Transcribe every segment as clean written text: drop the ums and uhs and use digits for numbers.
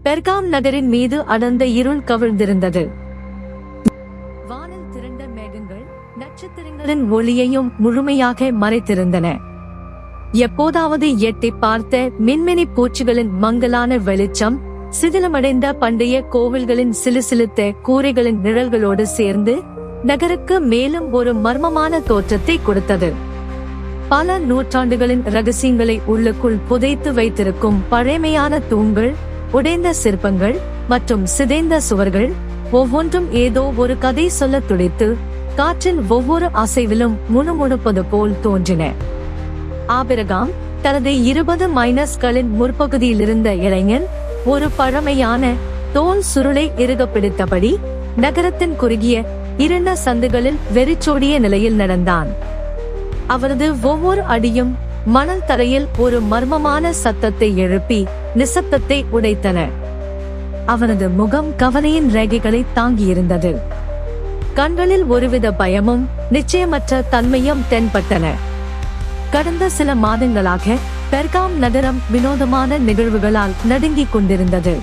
பெர்காம் நகரின் மீது அடர்ந்த இருள் கவிழ்ந்திருந்தது. வானில் திரண்ட மேகங்கள் நட்சத்திரங்களின் ஒளியையும் முழுமையாக மறைத்திருந்தன. எப்போதாவது எட்டி பார்த்த மின்மினி பூச்சிகளின் மங்கலான வெளிச்சம் சிதிலமடைந்த பண்டைய கோவில்களின் சிலுசிலுத்த கூரைகளின் நிழல்களோடு சேர்ந்து நகருக்கு மேலும் ஒரு மர்மமான தோற்றத்தை கொடுத்தது. பல நூற்றாண்டுகளின் ரகசியங்களை உள்ளுக்குள் புதைத்து வைத்திருக்கும் பழமையான தூண்கள், உடைந்த சிற்பங்கள் மற்றும் சிதைந்த சுவர்கள் ஒவ்வொன்றும் ஏதோ ஒரு கதை சொல்ல துடித்து காற்றின் ஒவ்வொரு அசைவிலும் முணுமுணுப்பது போல் தோன்றின. ஆபிரகாம் தனது 20 மைனஸ்களின் முற்பகுதியிலிருந்த இளைஞன் ஒரு பழமையான தோல் சுருளை இறுக பிடித்தபடி நகரத்தின் குறுகிய இருண்ட சந்துகளில் வெறிச்சோடிய நிலையில் நடந்தான். அவரது ஒவ்வொரு அடியும் மணல் தரையில் ஒரு மர்மமான சத்தத்தை எழுப்பி நிசப்தத்தை உடைத்தன. அவனது முகம் கவலையின் ரேகைகளை தாங்கியிருந்தது. கண்களில் ஒருவித பயமும் நிச்சயமற்ற தன்மையும் தென்பட்டன. கடந்த சில மாதங்களாக பெர்காம் நகரம் வினோதமான நிகழ்வுகளால் நடுங்கிக் கொண்டிருந்தது.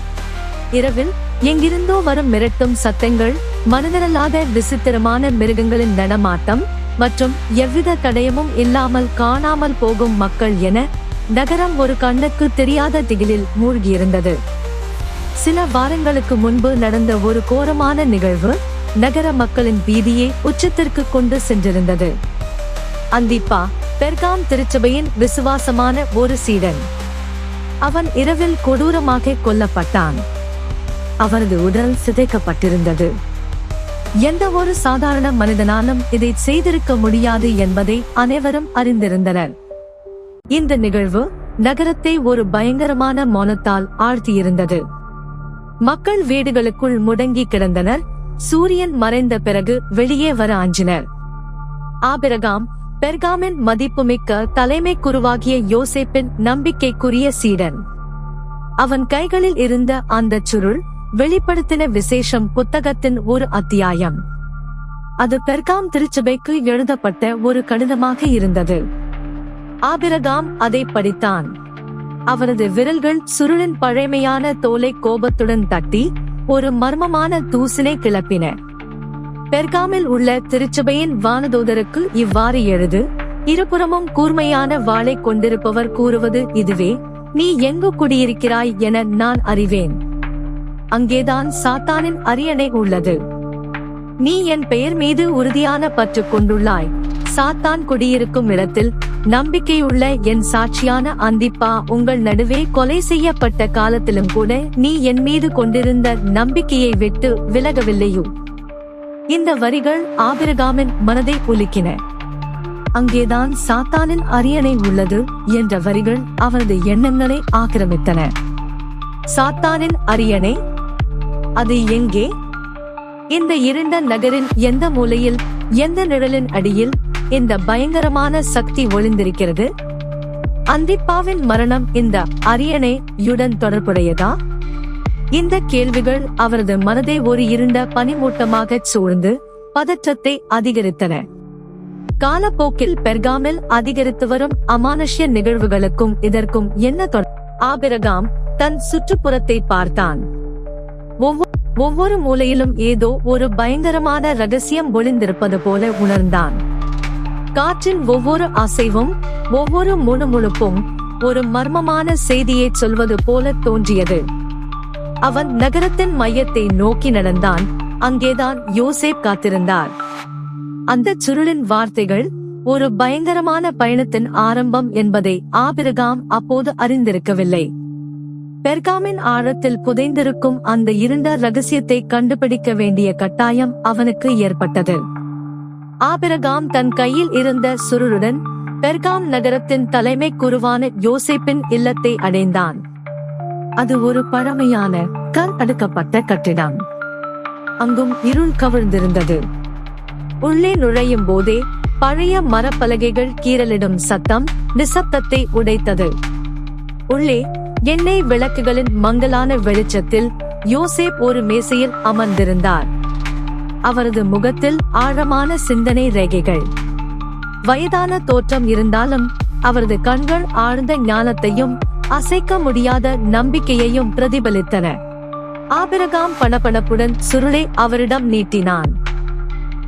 இரவில் எங்கிருந்தோ வரும் மிரட்டும் சத்தங்கள், மனிதனல்லாத விசித்திரமான மிருகங்களின் நடமாட்டம் மற்றும் எவ்வித தடயமும் இல்லாமல் காணாமல் போகும் மக்கள் என நகரம் ஒரு கண்ணுக்கு தெரியாத திகிலில் மூழ்கியிருந்தது. சில வாரங்களுக்கு முன்பு நடந்த ஒரு கோரமான நிகழ்வு நகர மக்களின் பீதியை உச்சத்திற்கு கொண்டு சென்றிருந்தது. அந்திப்பா பெர்காம் திருச்சபையின் விசுவாசமான ஒரு சீடன். அவன் இரவில் கொடூரமாக கொல்லப்பட்டான். அவரது உடல் சிதைக்கப்பட்டிருந்தது. எந்த ஒரு சாதாரண மனிதனாலும் இதை செய்திருக்க முடியாது என்பதை அனைவரும் அறிந்திருந்தனர். இந்த நிகழ்வு நகரத்தை ஒரு பயங்கரமான மௌனத்தால் ஆழ்த்தியிருந்தது. மக்கள் வீடுகளுக்குள் முடங்கி கிடந்தனர். சூரியன் மறைந்த பிறகு வெளியே வர அஞ்சினர். ஆபிரகாம் பெர்காமின் மதிப்புமிக்க தலைமை குருவாகிய யோசேப்பின் நம்பிக்கைக்குரிய சீடன். அவன் கைகளில் இருந்த அந்த சுருள் வெளிப்படுத்தின விசேஷம் புத்தகத்தின் ஒரு அத்தியாயம். அது பெர்காம் திருச்சபைக்கு எழுதப்பட்ட ஒரு கடிதமாக இருந்தது. ஆபிரகாம் அதை படித்தான். அவரது விரல்கள் சுருளின் பழமையான தோலை கோபத்துடன் தட்டி ஒரு மர்மமான தூசினை கிளப்பின. பெர்காமில் உள்ள திருச்சபையின் வானதூதருக்கு இவ்வாறு எழுது: இருபுறமும் கூர்மையான வாளை கொண்டிருப்பவர் கூறுவது இதுவே, நீ எங்கு குடியிருக்கிறாய் என நான் அறிவேன். அங்கேதான் சாத்தானின் அரியணை உள்ளது. நீ என் பெயர் மீது உறுதியான பற்று கொண்டுள்ளாய். சாத்தான் குடியிருக்கும் இடத்தில் நம்பிக்கையுள்ள என் சாட்சியான அந்திப்பா உங்கள் நடுவே கொலை செய்யப்பட்ட காலத்திலும் கூட நீ என் மீது கொண்டிருந்த நம்பிக்கையை விட்டு விலகவில்லையோ? இந்த வரிகள் ஆபிரகாமின் மனதை உலுக்கின. அங்கேதான் சாத்தானின் அரியணை உள்ளது என்ற வரிகள் அவரது எண்ணங்களை ஆக்கிரமித்தன. சாத்தானின் அரியணை, அது எங்கே? இந்த இருண்ட நகரின் எந்த மூலையில், எந்த நிழலின் அடியில் இந்த பயங்கரமான சக்தி ஒளிந்திருக்கிறது? அந்திப்பாவின் மரணம் இந்த அரியணையுடன் தொடர்புடையதா? இந்த கேள்விகள் அவரது மனதை ஒரு இருண்ட பனிமூட்டமாக சூழ்ந்து பதற்றத்தை அதிகரித்தன. காலப்போக்கில் பெர்காமில் அதிகரித்து வரும் அமானுஷ்ய நிகழ்வுகளுக்கும் இதற்கும் என்ன தொடர்பு? ஆபிரகாம் தன் சுற்றுப்புறத்தை பார்த்தான். ஒவ்வொரு மூலையிலும் ஏதோ ஒரு பயங்கரமான ரகசியம் ஒளிந்திருப்பது போல உணர்ந்தான். காற்றின் ஒவ்வொரு அசைவும், ஒவ்வொரு முணுமுணுப்பும் ஒரு மர்மமான செய்தியை சொல்வது போல தோன்றியது. அவன் நகரத்தின் மையத்தை நோக்கி நடந்தான். அங்கேதான் யோசேப் காத்திருந்தார். அந்த சுருளின் வார்த்தைகள் ஒரு பயங்கரமான பயணத்தின் ஆரம்பம் என்பதை ஆபிரகாம் அப்போது அறிந்திருக்கவில்லை. பெர்காமின் ஆழத்தில் புதைந்திருக்கும் அந்த இருண்ட ரகசியத்தை கண்டுபிடிக்க வேண்டிய கட்டாயம் அவனுக்கு ஏற்பட்டது. ஆபிரகாம் தன் கையில் இருந்த சுருளுடன் பெர்காம் நகரத்தின் தலைமை குருவான யோசேப்பின் இல்லத்தை அடைந்தான். அது ஒரு பழமையான கல் அடுக்கப்பட்ட கட்டிடம். அங்கும் இருள் கவிழ்ந்திருந்தது. உள்ளே நுழையும் போதே பழைய மரப்பலகைகள் கீறலிடும் சத்தம் நிசப்தத்தை உடைத்தது. உள்ளே எண்ணெய் விளக்குகளின் மங்கலான வெளிச்சத்தில் யோசேப் ஒரு மேசையில் அமர்ந்திருந்தார். அவரது முகத்தில் ஆழமான சிந்தனை ரேகைகள். வயதான தோற்றம் இருந்தாலும் அவரது கண்கள் ஆழ்ந்த ஞானத்தையும் அசைக்க முடியாத நம்பிக்கையையும் பிரதிபலித்தன. ஆபிரகாம் பணபணப்புடன் சுருளை அவரிடம் நீட்டினான்.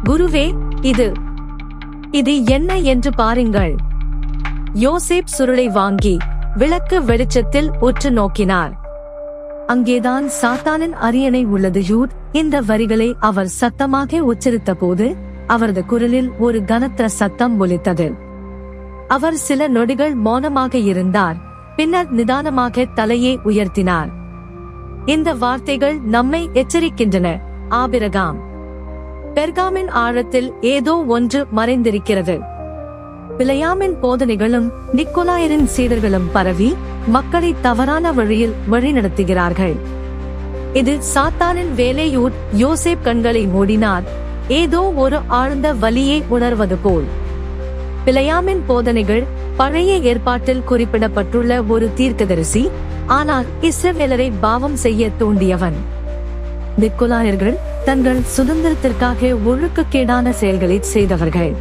குருவே, இது என்ன என்று பாருங்கள். யோசேப் சுருளை வாங்கி விளக்கு வெளிச்சத்தில் உற்று நோக்கினார். அங்கேதான் சாத்தானின் அரியணை உள்ளது. யூத் இந்த வரிகளை அவர் சத்தமாக உச்சரித்த போது அவரது குரலில் ஒரு கனத்த சத்தம் ஒலித்தது. அவர் சில நொடிகள் மௌனமாக இருந்தார். பின்னர் நிதானமாக தலையை உயர்த்தினார். இந்த வார்த்தைகள் நம்மை எச்சரிக்கின்றன. ஆபிரகாம், பெர்காமின் ஆழத்தில் ஏதோ ஒன்று மறைந்திருக்கிறது. பிலேயாமின் போதனைகளும் நிக்கோலாயரின் சீடர்களும் பரவி மக்களை தவறான வழியில் வழிநடத்துகிறார்கள். இது சாத்தானின் வேலையூர். யோசேப் கண்களை மூடினார், ஏதோ ஒரு ஆழ்ந்த வலியை உணர்வது போல். பிலேயாமின் போதனைகள் பழைய ஏற்பாட்டில் குறிப்பிடப்பட்டுள்ள ஒரு தீர்க்கதரிசி, ஆனால் இஸ்ரவேலரை பாவம் செய்ய தூண்டியவன். நிக்கோலாயர்கள் தங்கள் சுதந்திரத்திற்காக ஒழுக்கக்கேடான செயல்களை செய்தவர்கள்.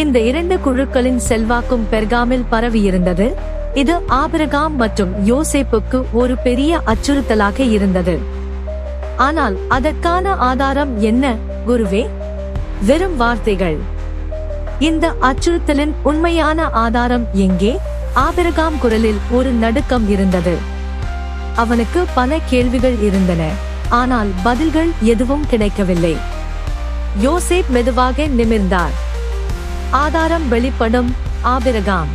இந்த இரண்டு குழுக்களின் செல்வாக்கும் பெர்காமில் பரவியிருந்தது. இது ஆபிரகாம் மற்றும் யோசேப்புக்கு ஒரு பெரிய அச்சுறுத்தலாக இருந்தது. ஆனால் அதற்கான ஆதாரம் என்ன, குருவே? வெறும் வார்த்தைகள். இந்த அச்சுறுத்தலின் உண்மையான ஆதாரம் எங்கே? ஆபிரகாம் குரலில் ஒரு நடுக்கம் இருந்தது. அவனுக்கு பல கேள்விகள் இருந்தன, ஆனால் பதில்கள் எதுவும் கிடைக்கவில்லை. யோசேப் மெதுவாக நிமிர்ந்தார். ஆதாரம் வெளிப்படும். ஆபிரகாம்,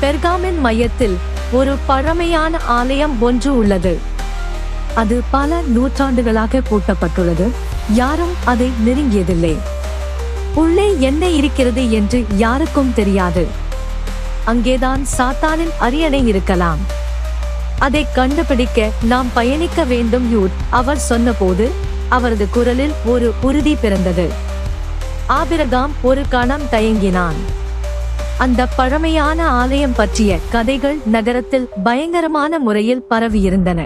பெர்காமின் மையத்தில் ஒரு பழமையான ஆலயம் ஒன்று உள்ளது. அது பல நூற்றாண்டுகளாக பூட்டப்பட்டுள்ளது. யாரும் அதை நெருங்கியதில்லை. உள்ளே என்ன இருக்கிறது என்று யாருக்கும் தெரியாது. அங்கேதான் சாத்தானின் அரியணை இருக்கலாம். அதை கண்டுபிடிக்க நாம் பயணிக்க வேண்டும். யூத் அவர் சொன்னபோது அவரது குரலில் ஒரு உறுதி பிறந்தது. ஆபிரகாம் ஒரு கணம் தயங்கினான். அந்த பழமையான ஆலயம் பற்றிய கதைகள் நகரத்தில் பயங்கரமான முறையில் பரவியிருந்தன.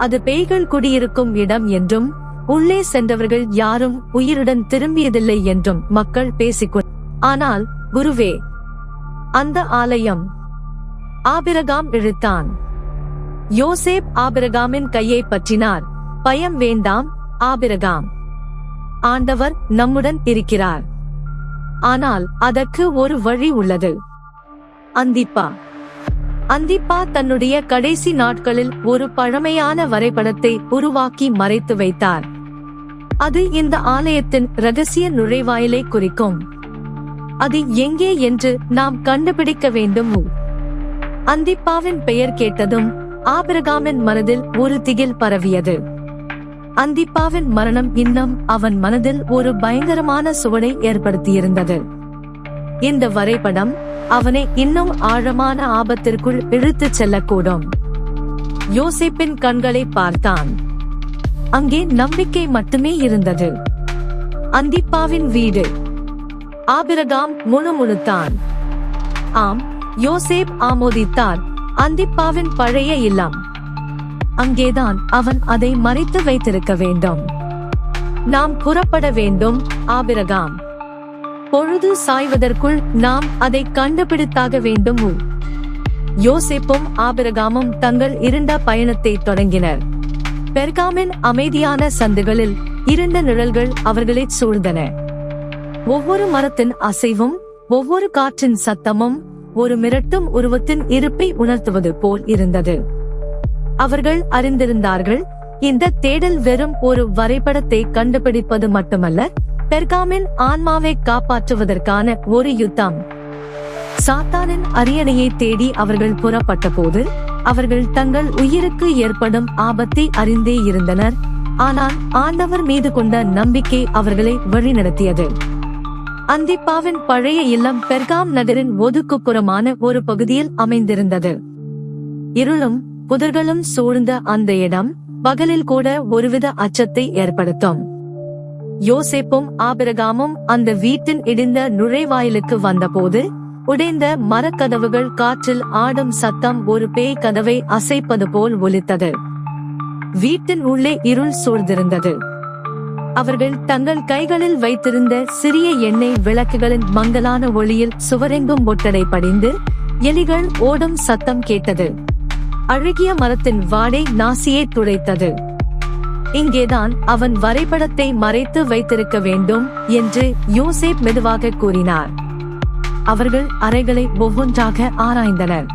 அது பேய்கள் குடியிருக்கும் இடம் என்றும் உள்ளே சென்றவர்கள் யாரும் உயிருடன் திரும்பியதில்லை என்றும் மக்கள் பேசிக்கொண்டு. ஆனால் குருவே, அந்த ஆலயம்... ஆபிரகாம் இழுத்தான். யோசேப் ஆபிரகாமின் கையை பற்றினார். பயம் வேண்டாம் ஆபிரகாம், ஆண்டவர் நம்முடன் இருக்கிறார். ஆனால் அதற்கு ஒரு வழி உள்ளது. அந்திப்பா தன்னுடைய கடைசி நாட்களில் ஒரு பழமையான வரைபடத்தை உருவாக்கி மறைத்து வைத்தார். அது இந்த ஆலயத்தின் இரகசிய நுழைவாயிலை குறிக்கும். அது எங்கே என்று நாம் கண்டுபிடிக்க வேண்டும். அந்திப்பாவின் பெயர் கேட்டதும் ஆபிரகாமின் மனதில் ஒரு திகில் பரவியது. அந்திப்பாவின் மரணம் இன்னும் அவன் மனதில் ஒரு பயங்கரமான சுவடை ஏற்படுத்தியிருந்தது. இந்த வரைபடம் அவனை இன்னும் ஆழமான ஆபத்திற்குள் இழுத்துச் செல்லக்கூடும். யோசேப்பின் கண்களை பார்த்தான். அங்கே நம்பிக்கை மட்டுமே இருந்தது. அந்திப்பாவின் வீடு. ஆபிரகாம் முணுமுணுத்தான். ஆம், யோசேப் ஆமோதித்தார். அந்திப்பாவின் பழைய இல்லம். அங்கேதான் அவன் அதை மறைத்து வைத்திருக்க வேண்டும். நாம் புறப்பட வேண்டும் ஆபிரகாம். பொழுது சாய்வதற்குள் நாம் அதை கண்டுபிடித்தாக வேண்டும். யோசேப்பும் ஆபிரகாமும் தங்கள் இருண்ட பயணத்தை தொடங்கினர். பெர்காமின் அமைதியான சந்துகளில் இருண்ட நிழல்கள் அவர்களை சூழ்ந்தன. ஒவ்வொரு மரத்தின் அசைவும் ஒவ்வொரு காற்றின் சத்தமும் ஒரு மிரட்டும் உருவத்தின் இருப்பை உணர்த்துவது போல் இருந்தது. அவர்கள் அறிந்திருந்தார்கள், இந்த தேடல் வெறும் ஒரு வரைபடத்தை கண்டுபிடிப்பது மட்டுமல்ல, பெர்காமின் ஆன்மாவை காப்பாற்றுவதற்கான ஒரு யுத்தம். சாத்தானின் அரியணையை தேடி அவர்கள் புறப்பட்ட போது அவர்கள் தங்கள் உயிருக்கு ஏற்படும் ஆபத்தை அறிந்தே இருந்தனர். ஆனால் ஆண்டவர் மீது கொண்ட நம்பிக்கை அவர்களை வழிநடத்தியது. அந்திப்பாவின் பழைய இல்லம் பெர்காம் நகரின் ஒதுக்குப்புறமான ஒரு பகுதியில் அமைந்திருந்தது. இருளும் புதர்களும் சூழ்ந்த அந்த இடம் பகலில் கூட ஒருவித அச்சத்தை ஏற்படுத்தும். யோசேப்பும் ஆபிரகாமும் அந்த வீட்டின் இடிந்த நுழைவாயிலுக்கு வந்தபோது உடைந்த மரக்கதவுகள் காற்றில் ஆடும் சத்தம் ஒரு பேய் கதவை அசைப்பது போல் ஒலித்தது. வீட்டின் உள்ளே இருள் சூழ்ந்திருந்தது. அவர்கள் தங்கள் கைகளில் வைத்திருந்த சிறிய எண்ணெய் விளக்குகளின் மங்கலான ஒளியில் சுவரெங்கும் ஒட்டடை படிந்து எலிகள் ஓடும் சத்தம் கேட்டது. அழுகிய மரத்தின் வாடை நாசியை துடைத்தது. இங்கேதான் அவன் வரைபடத்தை மறைத்து வைத்திருக்க வேண்டும் என்று யோசேப் மெதுவாக கூறினார். அவர்கள் அறைகளை ஒவ்வொன்றாக ஆராய்ந்தனர்.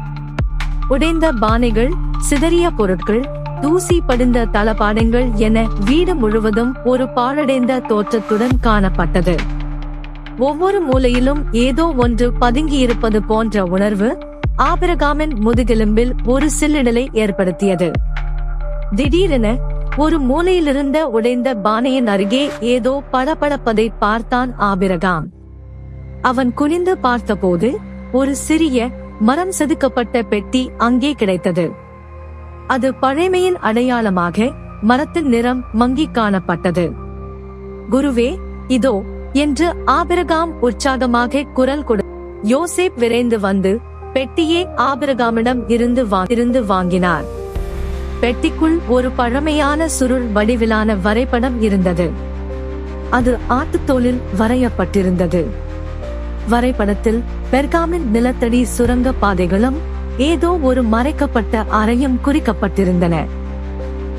உடைந்த பானைகள், சிதறிய பொருட்கள், தூசி படிந்த தளபாடங்கள் என வீடு முழுவதும் ஒரு பாழடைந்த தோற்றத்துடன் காணப்பட்டது. ஒவ்வொரு மூலையிலும் ஏதோ ஒன்று பதுங்கியிருப்பது போன்ற உணர்வு ஆபிரகாமின் முதுகெலும்பில் ஒரு சில்லிடலை ஏற்படுத்தியது. திடீரென ஒரு மூலையிலிருந்த உடைந்த பானையின் அருகே ஏதோ படபடப்பதை பார்த்தான் ஆபிரகாம். அவன் குனிந்து பார்த்தபோது ஒரு சிறிய மரம் செதுக்கப்பட்ட பெட்டி அங்கே கிடைத்தது. அது பழைமையின் அடையாளமாக மரத்தின் நிறம் மங்கி காணப்பட்டது. குருவே, இதோ என்று ஆபிரகாம் உற்சாகமாக குரல் கொடு. யோசேப் விரைந்து வந்து பெட்டியை ஆபிரகாமிடம் இருந்து வாங்கினார். பெட்டிக்குள் ஒரு பழமையான சுருள் வடிவிலான வரைபடம் இருந்தது. அது ஆட்டுத்தோலில் வரையப்பட்டிருந்தது. வரைபடத்தில் பெர்காமின் நிலத்தடி சுரங்க பாதைகளும் ஏதோ ஒரு மறைக்கப்பட்ட அறையும் குறிக்கப்பட்டிருந்தன.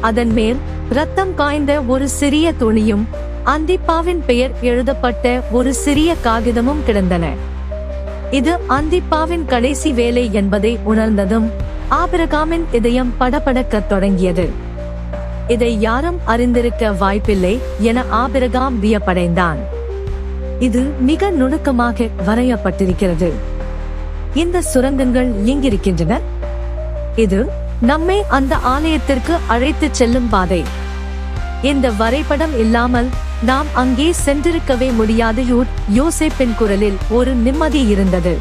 அதன் மேல் ரத்தம் காய்ந்த ஒரு சிறிய துணியும் அந்திப்பாவின் பெயர் எழுதப்பட்ட ஒரு சிறிய காகிதமும் கிடந்தன. இது அந்திப்பாவின் கடைசி வேலை என்பதை உணர்ந்ததும் ஆபிரகாமின் இதயம் படபடக்கத் தொடங்கியது. இதை யாரும் அறிந்திருக்க வாய்ப்பில்லை என ஆபிரகாம் வியப்படைந்தான். இது மிக நுணுக்கமாக வரையப்பட்டிருக்கிறது. இந்த சுரங்கங்கள் எங்கிருக்கின்றன? இது நம்மை அந்த ஆலயத்திற்கு அழைத்துச் செல்லும் பாதை. இந்த வரைபடம் இல்லாமல் நாம் அங்கே சென்றிருக்கவே முடியாது. யோசேப்பின் குரலில் ஒரு நிம்மதி இருந்தது.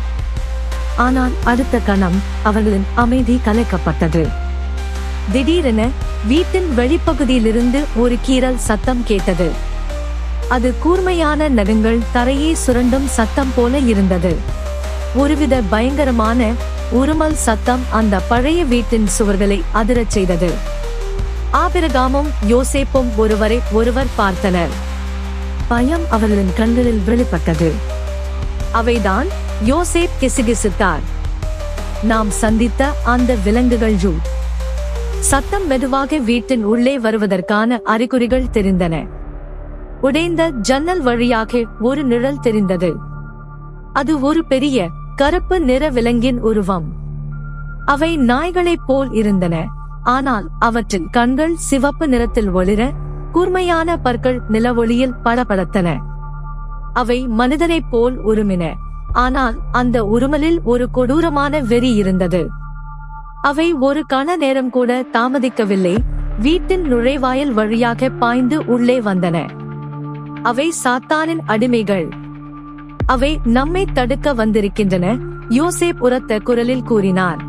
ஆனால் அடுத்த கணம் அவர்களின் அமைதி கலைக்கப்பட்டது. திடீரென வீட்டின் வெளிப்பகுதியிலிருந்து ஒரு கீறல் சத்தம் கேட்டது. அது கூர்மையான நகங்கள் தரையை சுரண்டும் சத்தம் போல இருந்தது. ஒருவித பயங்கரமான உருமல் சத்தம் அந்த பழைய வீட்டின் சுவர்களை அதிரச் செய்தது. ஆபிரகாமும் யோசேப்பும் ஒருவரை ஒருவர் பார்த்தனர். பயம் அவர்களின் கண்களில் வெளிப்பட்டது. அவைதான் யோசேப் கிசுகிசுத்தார். நாம் சந்தித்த அந்த விலங்குகள் சத்தம் மெதுவாக வீட்டின் உள்ளே வருவதற்கான அறிகுறிகள் தெரிந்தன. உடைந்த ஜன்னல் வழியாக ஒரு நிழல் தெரிந்தது. அது ஒரு பெரிய கருப்பு நிற விலங்கின் உருவம். அவை நாய்களைப் போல் இருந்தன. ஆனால் அவற்றின் கண்கள் சிவப்பு நிறத்தில் ஒளிர, கூர்மையான பற்கள் நிலவொளியில் படபடத்தன. அவை மனிதனைப் போல் உருமின. ஆனால் அந்த உருமலில் ஒரு கொடூரமான வெறி இருந்தது. அவை ஒரு கண நேரம் கூட தாமதிக்கவில்லை. வீட்டின் நுழைவாயில் வழியாக பாய்ந்து உள்ளே வந்தன. அவை சாத்தானின் அடிமைகள். அவை நம்மை தடுக்க வந்திருக்கின்றன, யோசேப் உரத்த குரலில் கூறினார்.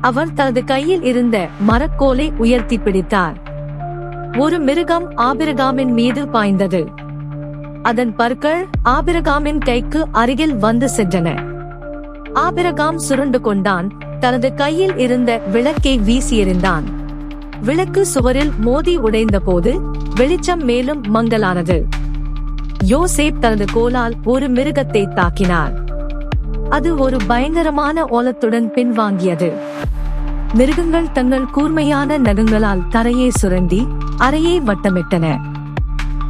அவர் தனது கையில் இருந்த மரக்கோலை உயர்த்தி பிடித்தார். ஒரு மிருகம் ஆபிரகாமின் மீது பாய்ந்தது. அதன் பற்கள் ஆபிரகாமின் கைக்கு அருகில் வந்து சென்றன. ஆபிரகாம் சுருண்டு கொண்டான். தனது கையில் இருந்த விளக்கை வீசி எறிந்தான். விளக்கு சுவரில் மோதி உடைந்த போது வெளிச்சம் மேலும் மங்கலானது. யோசேப் தனது கோலால் ஒரு மிருகத்தை தாக்கினார். அது ஒரு பயங்கரமான ஓலத்துடன் பின்வாங்கியது. மிருகங்கள் தங்கள் கூர்மையான நகங்களால் தரையை சுரண்டி அறையை வட்டமிட்டன.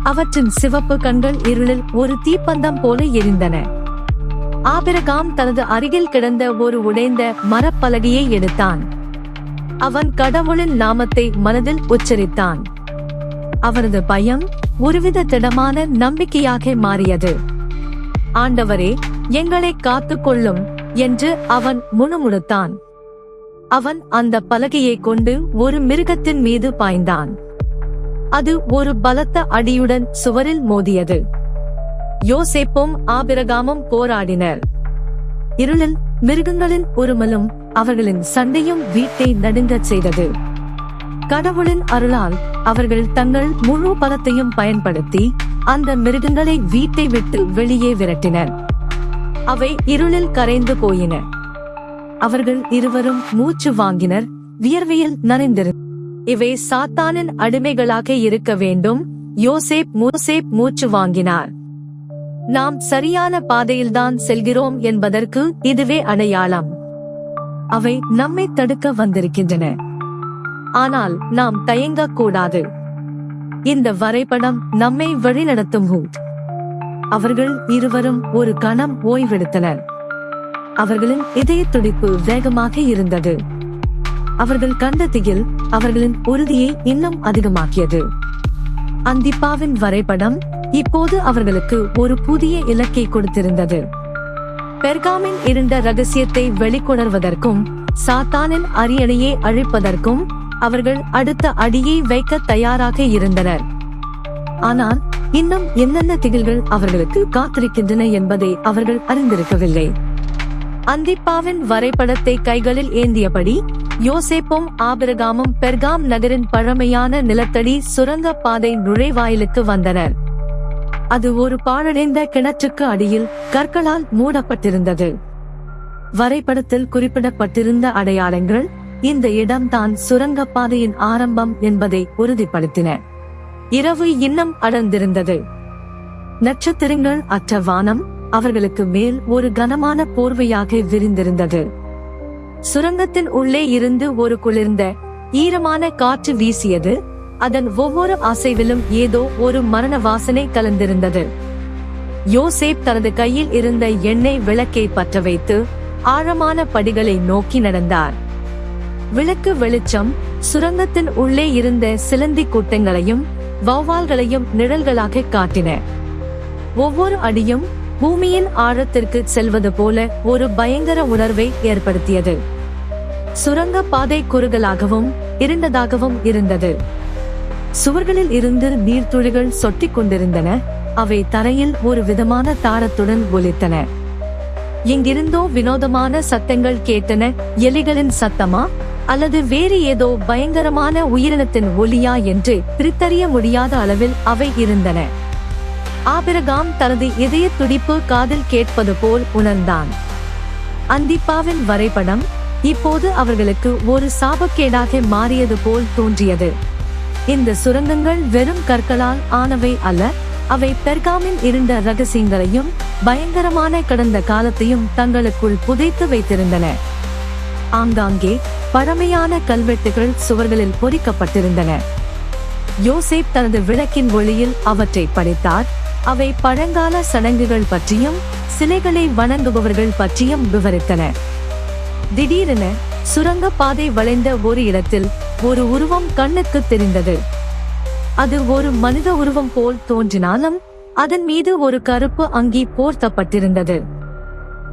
அவற்றின் சிவப்பு கண்கள் இருளில் ஒரு தீப்பந்தம் போல எரிந்தன. ஆபிரகாம் தனது அருகில் கிடந்த ஒரு உடைந்த மரப்பலகையை எடுத்தான். அவன் கடவுளின் நாமத்தை மனதில் உச்சரித்தான். அவரது பயம் ஒருவித திடமான நம்பிக்கையாக மாறியது. ஆண்டவரே, எங்களை காத்துக்கொள்ளும் என்று அவன் முணுமுணுத்தான். அவன் அந்த பலகையை கொண்டு ஒரு மிருகத்தின் மீது பாய்ந்தான். அது ஒரு பலத்த அடியுடன் சுவரில் மோதியது. யோசேப்பும் ஆபிரகாமும் போராடினர். இருளில் மிருகங்களின் உருமலும் அவர்களின் சண்டையும் வீட்டை நடுங்கச் செய்தது. கடவுளின் அருளால் அவர்கள் தங்கள் முழு பலத்தையும் பயன்படுத்தி அந்த மிருகங்களை வீட்டை விட்டு வெளியே விரட்டினர். அவை இருளில் கரைந்து போயின. அவர்கள் இருவரும் மூச்சு வாங்கினர், வியர்வையில் நனைந்திருந்தனர். இவை சாத்தானின் அடிமைகளாக இருக்க வேண்டும். யோசேப் மூச்சு வாங்கினார். நாம் சரியான பாதையில்தான் செல்கிறோம் என்பதற்கு இதுவே அடையாளம். அவை நம்மை தடுக்க வந்திருக்கின்றன. ஆனால் நாம் தயங்கக் கூடாது. இந்த வரைபடம் நம்மை வழிநடத்தும் ஹூட். அவர்கள் இருவரும் ஒரு கணம் ஓய்வெடுத்தனர். அவர்களின் இதய துடிப்பு வேகமாக இருந்தது. அவர்கள் கண்ட திகில் அவர்களின் உறுதியை இன்னும் அதிகமாக்கியது. அந்திப்பாவின் வரைபடம் இப்போது அவர்களுக்கு ஒரு புதிய இலக்கை கொடுத்திருந்தது. பெர்காமின் இருண்ட ரகசியத்தை வெளிக்கொணர்வதற்கும் சாத்தானின் அரியணையை அழிப்பதற்கும் அவர்கள் அடுத்த அடியை வைக்க தயாராக இருந்தனர். ஆனால் இன்னும் என்னென்ன திகில்கள் அவர்களுக்கு காத்திருக்கின்றன என்பதை அவர்கள் அறிந்திருக்கவில்லை. அந்திப்பாவின் வரைபடத்தை கைகளில் ஏந்தியபடி யோசேப்பும் ஆபிரகாமும் பெர்காம் நகரின் பழமையான நிலத்தடி சுரங்க பாதை நுழைவாயிலுக்கு வந்தனர். அது ஒரு பாழடைந்த கிணற்றுக்கு அடியில் கற்களால் மூடப்பட்டிருந்தது. வரைபடத்தில் குறிப்பிடப்பட்டிருந்த அடையாளங்கள் இந்த இடம்தான் சுரங்கப்பாதையின் ஆரம்பம் என்பதை உறுதிப்படுத்தின. இரவு இன்னும் அடர்ந்திருந்தது. நட்சத்திரங்கள் அற்ற வானம் அவர்களுக்கு மேல் ஒரு கனமான போர்வையாக விரிந்திருந்தது. சுரங்கத்தின் உள்ளே இருந்து ஒரு குளிர்ந்த ஈரமான காற்று வீசியது. அதன் ஒவ்வொரு அசைவிலும் ஏதோ ஒரு மரண வாசனை கலந்திருந்தது. யோசேப் தனது கையில் இருந்த எண்ணெய் விளக்கை பற்ற வைத்து ஆழமான படிகளை நோக்கி நடந்தார். விளக்கு வெளிச்சம் சுரங்கத்தின் உள்ளே இருந்த சிலந்தி கூட்டங்களையும் வௌவால்களையும் நிழல்களாக காட்டின. ஒவ்வொரு அடியும் பூமியின் ஆழத்திற்கு செல்வது போல ஒரு பயங்கர உணர்வை ஏற்படுத்தியது. சுரங்க பாதை குறுகலாகவும் இருண்டதாகவும் இருந்தது. சுவர்களில் இருந்து நீர்த்துளிகள் சொட்டிக் கொண்டிருந்தன. அவை தரையில் ஒரு விதமான தாளத்துடன் ஒலித்தன. எங்கிருந்தோ வினோதமான சத்தங்கள் கேட்டன. எலிகளின் சத்தமா அல்லது வேறு ஏதோ பயங்கரமான உயிரினத்தின் ஒலியா என்று பிரித்தறிய முடியாத அளவில் அவை இருந்தன. ஆபிரகாம் தனது இதய துடிப்பு காதில் கேட்பது போல் உணர்ந்தான். அந்திப்பாவின் வரைபடம் இப்போது அவர்களுக்கு ஒரு சாபக்கேடாக மாறியது போல் தோன்றியது. இந்த சுரங்கங்கள் வெறும் கற்களால் ஆனவை அல்ல. அவை பெர்காமின் இருண்ட ரகசியங்களையும் பயங்கரமான கடந்த காலத்தையும் தங்களுக்குள் புதைத்து வைத்திருந்தன. ஆங்காங்கே பழமையான கல்வெட்டுகள் சுவர்களில் பொறிக்கப்பட்டிருந்தன. யோசேப் தனது விளக்கின் ஒளியில் அவற்றை படித்தார். அவை பழங்கால சடங்குகள் பற்றியும் சிலைகளை வணங்குபவர்கள் பற்றியும் விவரித்தன. திடீரென சுரங்க பாதை வளைந்த ஒரு இடத்தில் ஒரு உருவம் கண்ணுக்கு தெரிந்தது. அது ஒரு மனித உருவம் போல் தோன்றினாலும் அதன் மீது ஒரு கருப்பு அங்கி போர்த்தப்பட்டிருந்தது.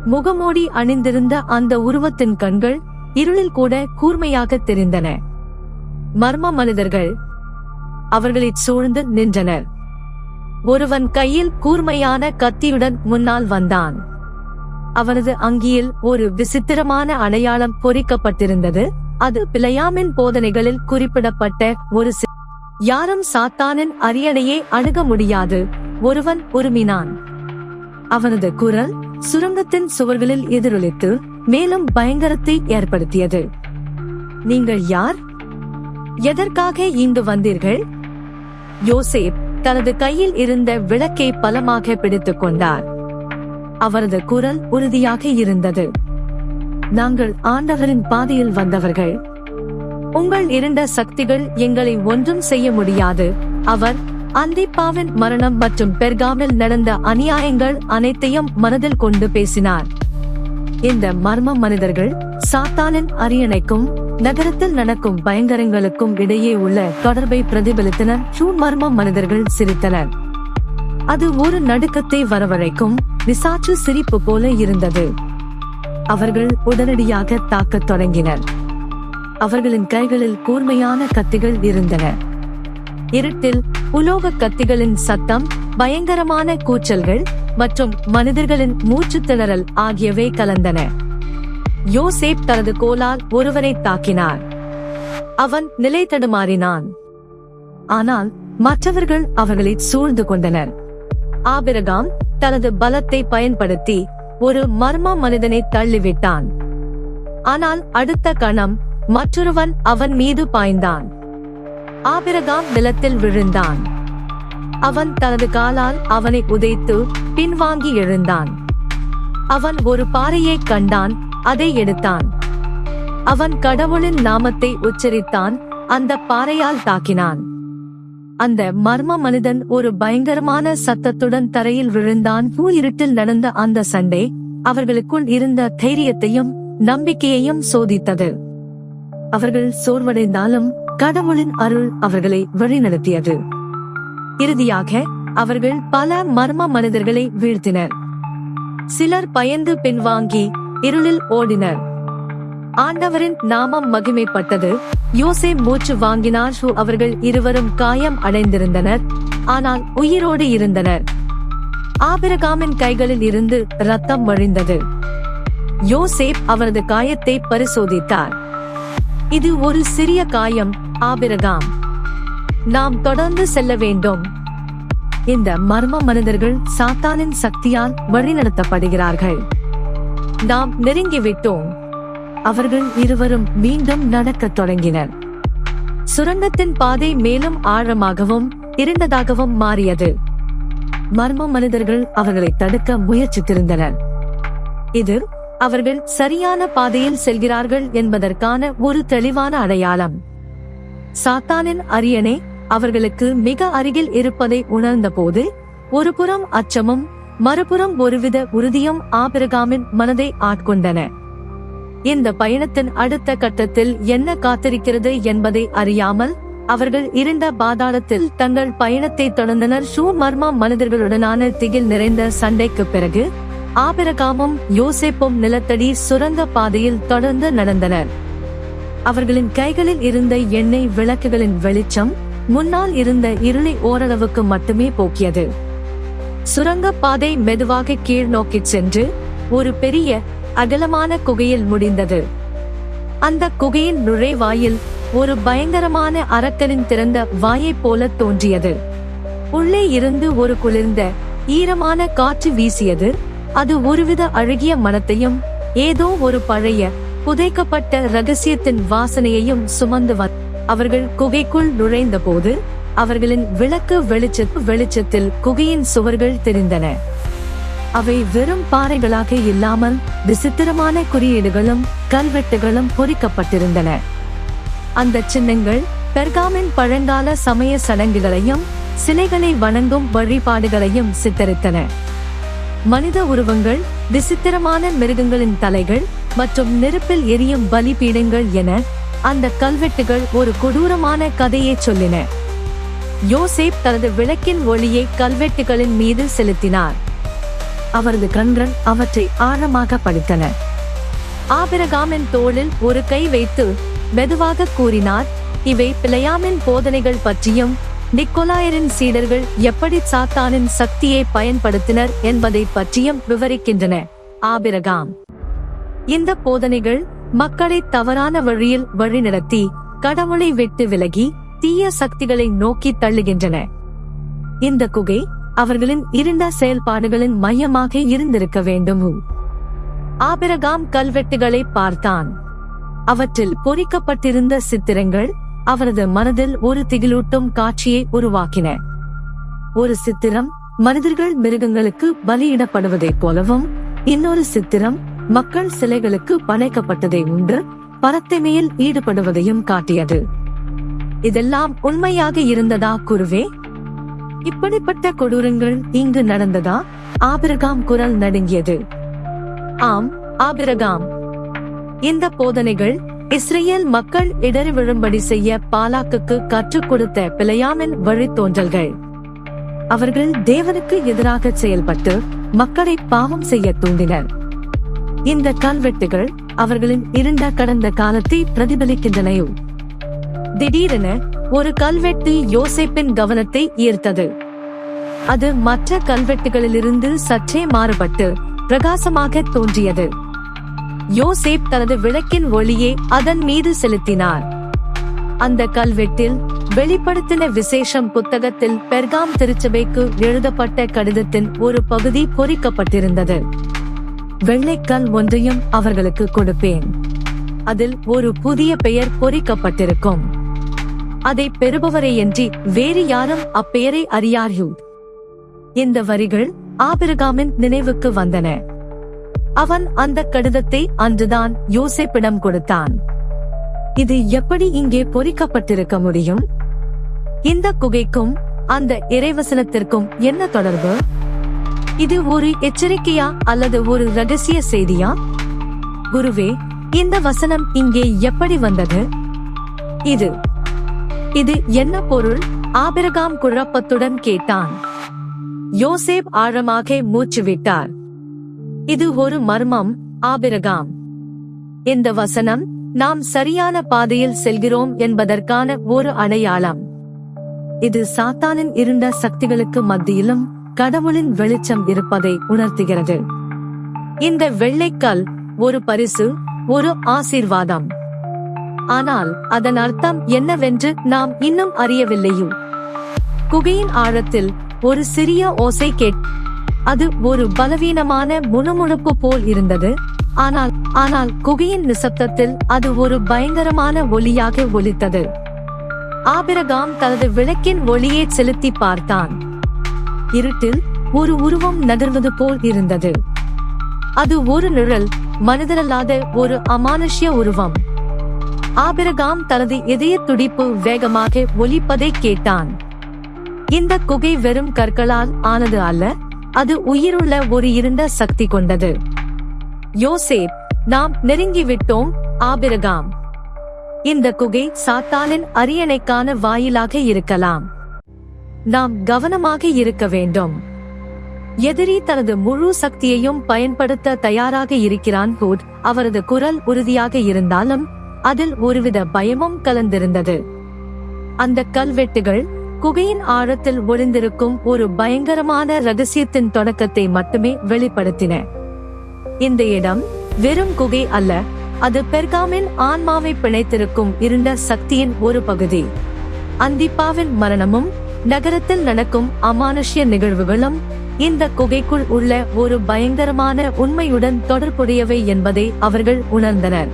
முகமூடி அணிந்திருந்த அந்த உருவத்தின் கண்கள் இருளில் கூட கூர்மையாக தெரிந்தன. மர்ம மனிதர்கள் அவர்களைச் சூழ்ந்து நின்றனர். ஒருவன் கையில் கூர்மையான கத்தியுடன் முன்னால் வந்தான். அவனது அங்கியில் ஒரு விசித்திரமான அடையாளம் பொறிக்கப்பட்டிருந்தது. அது பிலேயாமின் போதனைகளில் குறிப்பிடப்பட்ட ஒரு யாரும் சாத்தானின் அரியணையை அணுக முடியாது. ஒருவன் உருமினான். அவனது குரல் சுரங்கத்தின் சுவர்களில் எதிரொலித்து மேலும் பயங்கரத்தை ஏற்படுத்தியது. நீங்கள் யார்? எதற்காக இங்கு வந்தீர்கள்? யோசேப் தனது கையில் இருந்த விளக்கை பலமாக பிடித்துக் கொண்டார். அவரது குரல் உறுதியாக இருந்தது. நாங்கள் ஆண்டவரின் பாதையில் வந்தவர்கள். உங்கள் இருண்ட சக்திகள் எங்களை ஒன்றும் செய்ய முடியாது. அவர் அந்திப்பாவின் மரணம் மற்றும் பெர்காமில் நடந்த அநியாயங்கள் அனைத்தையும் மனதில் கொண்டு பேசினார். இந்த மர்ம மனிதர்கள் சாத்தானின் அரியணைக்கும் நகரத்தில் நடக்கும் பயங்கரங்களுக்கும் இடையே உள்ள தொடர்பை பிரதிபலித்தனர். மர்ம மனிதர்கள் சிரித்தனர். அது ஒரு நடுக்கத்தை வரவழைக்கும் பிசாசு சிரிப்பு போல இருந்தது. அவர்கள் உடனடியாக தாக்கத் தொடங்கினர். அவர்களின் கைகளில் கூர்மையான கத்திகள் இருந்தன. இருட்டில் உலோக கத்திகளின் சத்தம், பயங்கரமான கூச்சல்கள் மற்றும் மனிதர்களின் மூச்சு திணறல் ஆகியவை கலந்தன. யோசேப் தனது கோலால் ஒருவனை தாக்கினார். அவன் நிலை தடுமாறினான். ஆனால் மற்றவர்கள் அவர்களை சூழ்ந்து கொண்டனர். ஆபிரகாம் தனது பலத்தை பயன்படுத்தி ஒரு மர்ம மனிதனை தள்ளிவிட்டான். ஆனால் அடுத்த கணம் மற்றொருவன் அவன் மீது பாய்ந்தான். ஆபிரகாம் நிலத்தில் விழுந்தான். அவன் தனது காலால் அவனை உதைத்து பின்வாங்கி எழுந்தான். அவன் ஒரு பாறையை கண்டான். அதை எடுத்தான். அவன் கடவுளின் நாமத்தை உச்சரித்தான், அந்த பாறையால் தாக்கினான். அந்த மர்ம மனிதன் ஒரு பயங்கரமான சத்தத்துடன் தரையில் விழுந்தான். இருட்டில் நடந்த அந்த சண்டை அவர்களுக்குள் இருந்த தைரியத்தையும் நம்பிக்கையையும் சோதித்தது. அவர்கள் சோர்வடைந்தாலும் கடவுளின் அருள் அவர்களை வழிநடத்தியது. இறுதியாக அவர்கள் பல மர்ம மனிதர்களை வீழ்த்தினர். சிலர் பயந்து பின்வாங்கி இருளில் ஓடினர். ஆண்டவரின் நாமம் மகிமைப்பட்டது. யோசேப் மூச்சு வாங்கினார். அவர்கள் இருவரும் காயம் அடைந்திருந்தனர், ஆனால் உயிரோடு இருந்தனர். ஆபிரகாமின் கைகளில் இருந்து இரத்தம் வழிந்தது. யோசேப் அவரது காயத்தை பரிசோதித்தார். இது ஒரு சிறிய காயம், ஆபிரகாம். நாம் தொடர்ந்து செல்ல வேண்டும். இந்த மர்ம மனிதர்கள் சாத்தானின் சக்தியால் வழிநடத்தப்படுகிறார்கள். நாம் நெருங்கிவிட்டோம். அவர்கள் இருவரும் மீண்டும் நடக்கத் தொடங்கினர். சுரங்கத்தின் பாதை மேலும் ஆழமாகவும் இருண்டதாகவும் மாறியது. மர்ம மனிதர்கள் அவர்களை தடுக்க முயற்சித்திருந்தனர். இது அவர்கள் சரியான பாதையில் செல்கிறார்கள் என்பதற்கான ஒரு தெளிவான அடையாளம். சாத்தானின் அரியணை அவர்களுக்கு மிக அருகில் இருப்பதை உணர்ந்தபோது ஒருபுறம் அச்சமும் மறுபுறம் ஒருவித உறுதியும் ஆபிரகாமின் மனதை ஆட்கொண்டன. இந்த பயணத்தின் அடுத்த கட்டத்தில் என்ன காத்திருக்கிறது என்பதை அறியாமல் அவர்கள் இருண்ட பாதாளத்தில் தங்கள் பயணத்தை தொடர்ந்தனர். மர்ம மனிதர்களுடனான திகில் நிறைந்த சண்டைக்கு பிறகு ஆபிரகாமும் யோசேப்பும் நிலத்தடி சுரங்க பாதையில் தொடர்ந்து நடந்தனர். அவர்களின் கைகளில் இருந்த எண்ணெய் விளக்குகளின் வெளிச்சம் முன்னால் இருந்த இருளை ஓரளவுக்கு மட்டுமே போக்கியது. சுரங்க பாதை மெதுவாக கீழ் நோக்கிச் சென்று ஒரு பெரிய அகலமான குகையில் முடிந்தது. அந்த குகையின் நுழைவாயில் ஒரு பயங்கரமான அரக்கனின் திறந்த வாயைப் போல தோன்றியது. உள்ளே இருந்து ஒரு குளிர்ந்த ஈரமான காற்று வீசியது. அது ஒருவித அழகிய மனத்தையும் ஏதோ ஒரு பழைய புதைக்கப்பட்ட ரகசியத்தின் வாசனையையும் சுமந்து வந்தது. அவர்கள் குகைக்குள் நுழைந்த போது அவர்களின் விளக்கு வெளிச்சத்தில் குகையின் சுவர்கள் தெரிந்தன. அவை வெறும் பாறைகளாக இல்லாமல் விசித்திரமான குறியீடுகளும் கல்வெட்டுகளும் பொறிக்கப்பட்டிருந்தன. அந்த சின்னங்கள் பெர்காமின் பழங்கால சமய சடங்குகளையும் சிலைகளை வணங்கும் வழிபாடுகளையும் சித்தரித்தன. மனித உருவங்கள், விசித்திரமான மிருகங்களின் தலைகள் மற்றும் நெருப்பில் எரியும் பலிபீடங்கள் என அந்த கல்வெட்டுகள் ஒரு கொடூரமான கதையை சொல்லின. யோசேப் தனது விளக்கின் ஒளியை கல்வெட்டுகளின் மீது செலுத்தினார். அவரது கண்கள் அவற்றை ஆழமாக படித்தன. ஆபிரகாமின் தோளில் ஒரு கை வைத்து மெதுவாக கூறினார், இவை பிலேயாமின் போதனைகள் பற்றியும் நிக்கோலாயரின் சீடர்கள் எப்படி சாத்தானின் சக்தியை பயன்படுத்தினர் என்பதை பற்றியும் விவரிக்கின்றன. ஆபிரகாம், இந்த போதனைகள் மக்களை தவறான வழியில் வழிநடத்தி கடவுளை விட்டு விலகி தீய சக்திகளை நோக்கி தள்ளுகின்றன. இந்த குகை அவர்களின் இருண்ட செயல்பாடுகளின் மையமாக இருந்திருக்க வேண்டும். ஆபிரகாம் கல்வெட்டுகளை பார்த்தான். அவற்றில் பொறிக்கப்பட்டிருந்த சித்திரங்கள் அவரது மனதில் ஒரு திகிலூட்டும் காட்சியை உருவாக்கின. ஒரு சித்திரம் மனிதர்கள் மிருகங்களுக்கு பலியிடப்படுவதைப் போலவும், இன்னொரு சித்திரம் மக்கள் சிலைகளுக்கு படைக்கப்பட்டதை உண்டு பரத்தைமையில் ஈடுபடுவதையும் காட்டியது. இதெல்லாம் உண்மையாக இருந்ததா குருவே? இப்படிப்பட்ட கொடூரங்கள் இங்கு நடந்ததா? ஆபிரகாம் குரல் நடுங்கியது. ஆம் ஆபிரகாம், இந்த போதனைகள் இஸ்ரேல் மக்கள் இடறி விழும்படி செய்ய பாலாக்குக்கு கற்றுக் கொடுத்த பிலேயாமின் வழித்தோன்றல்கள். அவர்கள் தேவனுக்கு எதிராக செயல்பட்டு மக்களை பாவம் செய்ய தூண்டினர். இந்த கல்வெட்டுகள் அவர்களின் இருண்ட கடந்த காலத்தை பிரதிபலிக்கின்றன. திடீரென ஒரு கல்வெட்டு யோசேப்பின் கவனத்தை ஈர்த்தது. அது மற்ற கல்வெட்டுகளிலிருந்து சற்றே மாறுபட்டு பிரகாசமாக தோன்றியது. யோசேப் தனது விளக்கின் ஒளியை அதன் மீது செலுத்தினார். அந்த கல்வெட்டில் வெளிப்படுத்தின விசேஷம் புத்தகத்தில் பெர்காம் திருச்சபைக்கு எழுதப்பட்ட கடிதத்தின் ஒரு பகுதி பொறிக்கப்பட்டிருந்தது. வெள்ளைக்கல் ஒன்றையும் அவர்களுக்கு கொடுப்பேன். அதில் ஒரு புதிய பெயர் பொறிக்கப்பட்டிருக்கும். அதை பெறுபவரையன்றி வேறு யாரும் அப்பெயரை அறியார்கள். இந்த வரிகள் ஆபிரகாமின் நினைவுக்கு வந்தன. அவன் அந்த கடிதத்தை அன்றுதான் யோசேப்பிடம் கொடுத்தான். இது எப்படி இங்கே பொறிக்கப்பட்டிருக்க முடியும்? இந்த குகைக்கும் அந்த இறைவசனத்திற்கும் என்ன தொடர்பு? இது ஒரு எச்சரிக்கையா அல்லது ஒரு ரகசிய செய்தியா? குருவே, இந்த வசனம் இங்கே எப்படி வந்தது? இது என்ன பொருள்? ஆபிரகாம் குழப்பத்துடன் கேட்டான். யோசேப் ஆழமாக மூச்சு விட்டார். இது ஒரு மர்மம், ஆபிரகாம். இந்த வசனம் நாம் சரியான பாதையில் செல்கிறோம் என்பதற்கான ஒரு அடையாளம். இது சாத்தானின் இருண்ட சக்திகளுக்கு மத்தியிலும் கடவுளின் வெளிச்சம் இருப்பதை உணர்த்துகிறது. இந்த வெள்ளைக்கல் ஒரு பரிசு, ஒரு ஆசீர்வாதம். ஆனால் அதன் அர்த்தம் என்னவென்று நாம் இன்னும் அறியவில்லையோ. குகையின் ஆழத்தில் ஒரு சிறிய ஓசை அது ஒரு பலவீனமான முணுமுணுப்பு போல் இருந்தது. ஆனால் குகையின் நிசப்தத்தில் அது ஒரு பயங்கரமான ஒலியாக ஒலித்தது. ஆபிரகாம் தனது விளக்கின் ஒளியை செலுத்தி பார்த்தான். இருட்டில் ஒரு உருவம் நகர்வது போல் இருந்தது. அது ஒரு நிழல், மனிதரல்லாத ஒரு அமானுஷ்ய உருவம். ஆபிரகாம் தனது இதய துடிப்பு வேகமாக ஒலிப்பதை கேட்டான். இந்த குகை வெறும் கற்களால் ஆனது அல்ல, அது உயிருள்ள ஒரு இருண்ட சக்தி கொண்டது. யோசேப், நாம் நெருங்கிவிட்டோம். ஆபிரகாம், இந்த குகை சாத்தானின் அரியணைக்கான வாயிலாக இருக்கலாம். நாம் கவனமாக இருக்க வேண்டும். எதிரி தனது முழு சக்தியையும் பயன்படுத்த தயாராக இருக்கிறான். அவரது குரல் உறுதியாக இருந்தாலும் அதில் ஒருவித பயமும் கலந்திருந்தது. அந்த கல்வெட்டுகள் குகையின் ஆழத்தில் ஒளிந்திருக்கும் ஒரு பயங்கரமான ரகசியத்தின் தொடக்கத்தை மட்டுமே வெளிப்படுத்தின. இந்த இடம் வெறும் குகை அல்ல, அது பெர்காமின் ஆன்மாவை பிணைத்திருக்கும் இருண்ட சக்தியின் ஒரு பகுதி. அந்திப்பாவின் மரணமும் நகரத்தில் நடக்கும் அமானுஷ்ய நிகழ்வுகளும் இந்த குகைக்குள் உள்ள ஒரு பயங்கரமான உண்மையுடன் தொடர்புடையவை என்பதை அவர்கள் உணர்ந்தனர்.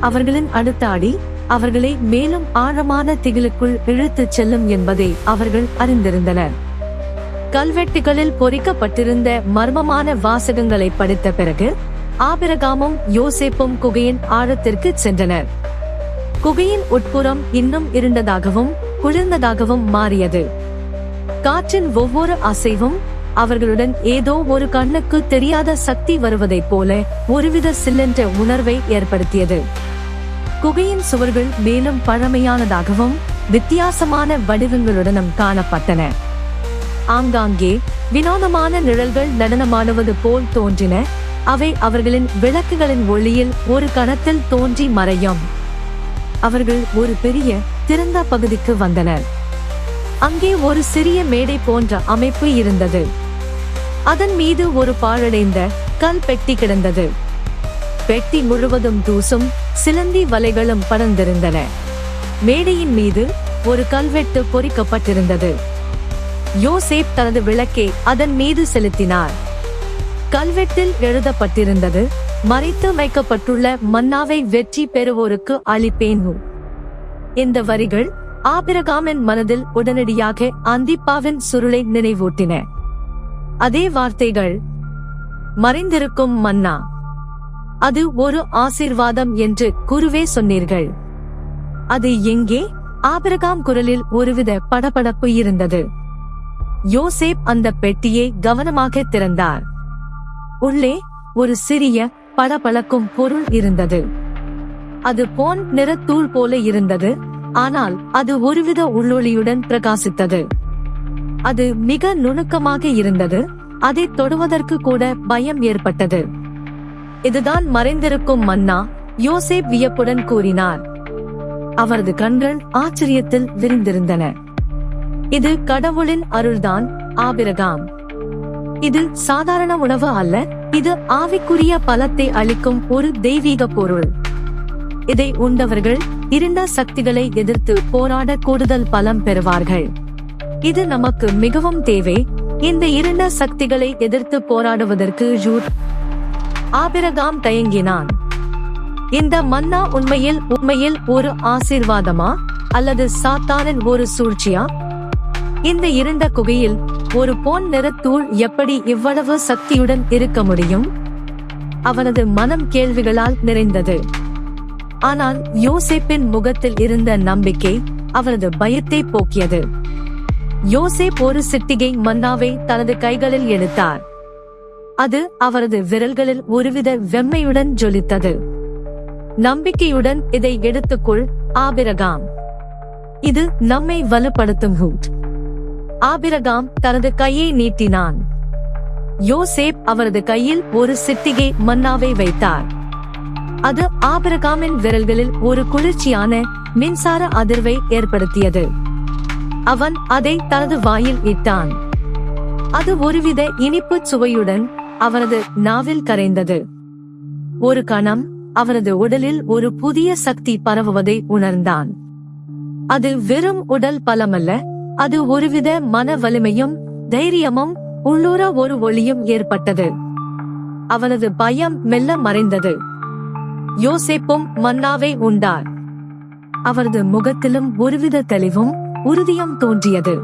அவர்களின் அடுத்த அடி அவர்களை மேலும் ஆழமான திகிலுக்குள் இழுத்துச் செல்லும் என்பதை அவர்கள் அறிந்திருந்தனர். கல்வெட்டுகளில் பொறிக்கப்பட்டிருந்த மர்மமான வாசகங்களை படித்த பிறகு ஆபிரகாமும் யோசேப்பும் குகையின் ஆழத்திற்கு சென்றனர். குகையின் உட்புறம் இன்னும் இருண்டதாகவும் குளிர்ந்ததாகவும் மாறியது. காற்றின் ஒவ்வொரு அசைவும் அவர்களுடன் ஏதோ ஒரு கண்ணுக்கு தெரியாத சக்தி வருவதைப் போல ஒருவித சில்லென்ற உணர்வை ஏற்படுத்தியது. குகையின் சுவர்கள் மேலும் பழமையானதாகவும் வித்தியாசமான வடிவங்களுடனும் காணப்பட்டன. ஆங்காங்கே வினோதமான நிழல்கள் நடனமாடுவது போல் தோன்றின. அவை அவர்களின் விளக்குகளின் ஒளியில் ஒரு கணத்தில் தோன்றி மறையும். அவர்கள் ஒரு பெரிய திறந்த பகுதிக்கு வந்தனர். அங்கே ஒரு சிறிய மேடை போன்ற அமைப்பு இருந்தது. அதன் மீது ஒரு பாழடைந்த கல் பெட்டி கிடந்தது. பெட்டி முழுவதும் தூசும் சிலந்தி வலைகளும் படர்ந்திருந்தன. மேடையின் மீது ஒரு கல்வெட்டு பொறிக்கப்பட்டிருந்தது. யோசேப் தனது விளக்கை அதன் மீது செலுத்தினார். கல்வெட்டில் எழுதப்பட்டிருந்தது, மறைத்து வைக்கப்பட்டுள்ள மன்னாவை வெற்றி பெறுவோருக்கு அளிப்பேன். இந்த வரிகள் ஆபிரகாமின் மனதில் உடனடியாக அந்திப்பாவின் சுருளை நினைவூட்டின. அதே வார்த்தைகள், மறைந்திருக்கும் மன்னா, அது ஒரு ஆசீர்வாதம் என்று குருவே சொன்னீர்கள். அது எங்கே? ஆபிரகாம் குரலில் ஒருவித படபடப்பு இருந்தது. யோசேப் அந்த பெட்டியை கவனமாக திறந்தார். உள்ளே ஒரு சிறிய பளபளக்கும் பொருள் இருந்தது. அது பொன் நிற தூள் போல இருந்தது, ஆனால் அது ஒருவித உள்ளொளியுடன் பிரகாசித்தது. அது மிக நுணுக்கமாக இருந்தது. அதை தொடுவதற்கு கூட பயம் ஏற்பட்டது. இதுதான் மறைந்திருக்கும் மன்னா, யோசேப் வியப்புடன் கூறினார். அவரது கண்கள் ஆச்சரியத்தில் விரிந்திருந்தன. இது கடவுளின் அருள்தான் ஆபிரகாம். இது சாதாரண உணவு அல்ல, இது ஆவிக்குரிய பலத்தை அளிக்கும் ஒரு தெய்வீக பொருள். இதை உண்டவர்கள் இருண்ட சக்திகளை எதிர்த்து போராட கூடுதல் பலம் பெறுவார்கள். இது நமக்கு மிகவும் தேவை. இந்த இருண்ட சக்திகளை எதிர்த்து போராடுவதற்கு ஆபிரகாம் தயங்கினான். இந்த மன்னா உண்மையில் ஒரு ஆசீர்வாதமா அல்லது சாத்தானின் ஒரு சூழ்ச்சியா? இந்த இருண்ட குகையில் ஒரு பொன் நிற தூள் எப்படி இவ்வளவு சக்தியுடன் இருக்க முடியும்? அவனது மனம் கேள்விகளால் நிறைந்தது. ஆனால் யோசேப்பின் முகத்தில் இருந்த நம்பிக்கை அவரது பயத்தை போக்கியது. யோசேப் ஒரு சிட்டிகை மன்னாவை தனது கைகளில் எடுத்தார். அது அவரது விரல்களில் ஒருவித வெம்மையுடன் ஜொலித்தது. நம்பிக்கையுடன் இதை எடுத்துக்கொள் ஆபிரகாம், இது நம்மை வலுப்படுத்தும் ஹூட். ஆபிரகாம் தனது கையை நீட்டினான். யோசேப் அவரது கையில் ஒரு சிட்டிகை மன்னாவை வைத்தார். அது ஆபிரகாமின் விரல்களில் ஒரு குளிர்ச்சியான மின்சார அதிர்வை ஏற்படுத்தியது. அவன் அதை தனது வாயில் இட்டான். அது ஒருவித இனிப்பு சுவையுடன் அவரது நாவில் கரைந்தது. ஒரு கணம் அவரது உடலில் ஒரு புதிய சக்தி பரவுவதை உணர்ந்தான். அது வெறும் உடல் பலமல்ல, அது ஒருவித மன வலிமையும் தைரியமும் உள்ளூர ஒரு ஒளியும் ஏற்பட்டது. அவனது பயம் மெல்ல மறைந்தது. யோசேப்பும் மன்னாவை உண்டார். அவரது முகத்திலும் ஒருவித தெளிவும் உறுதியும் தோன்றியது.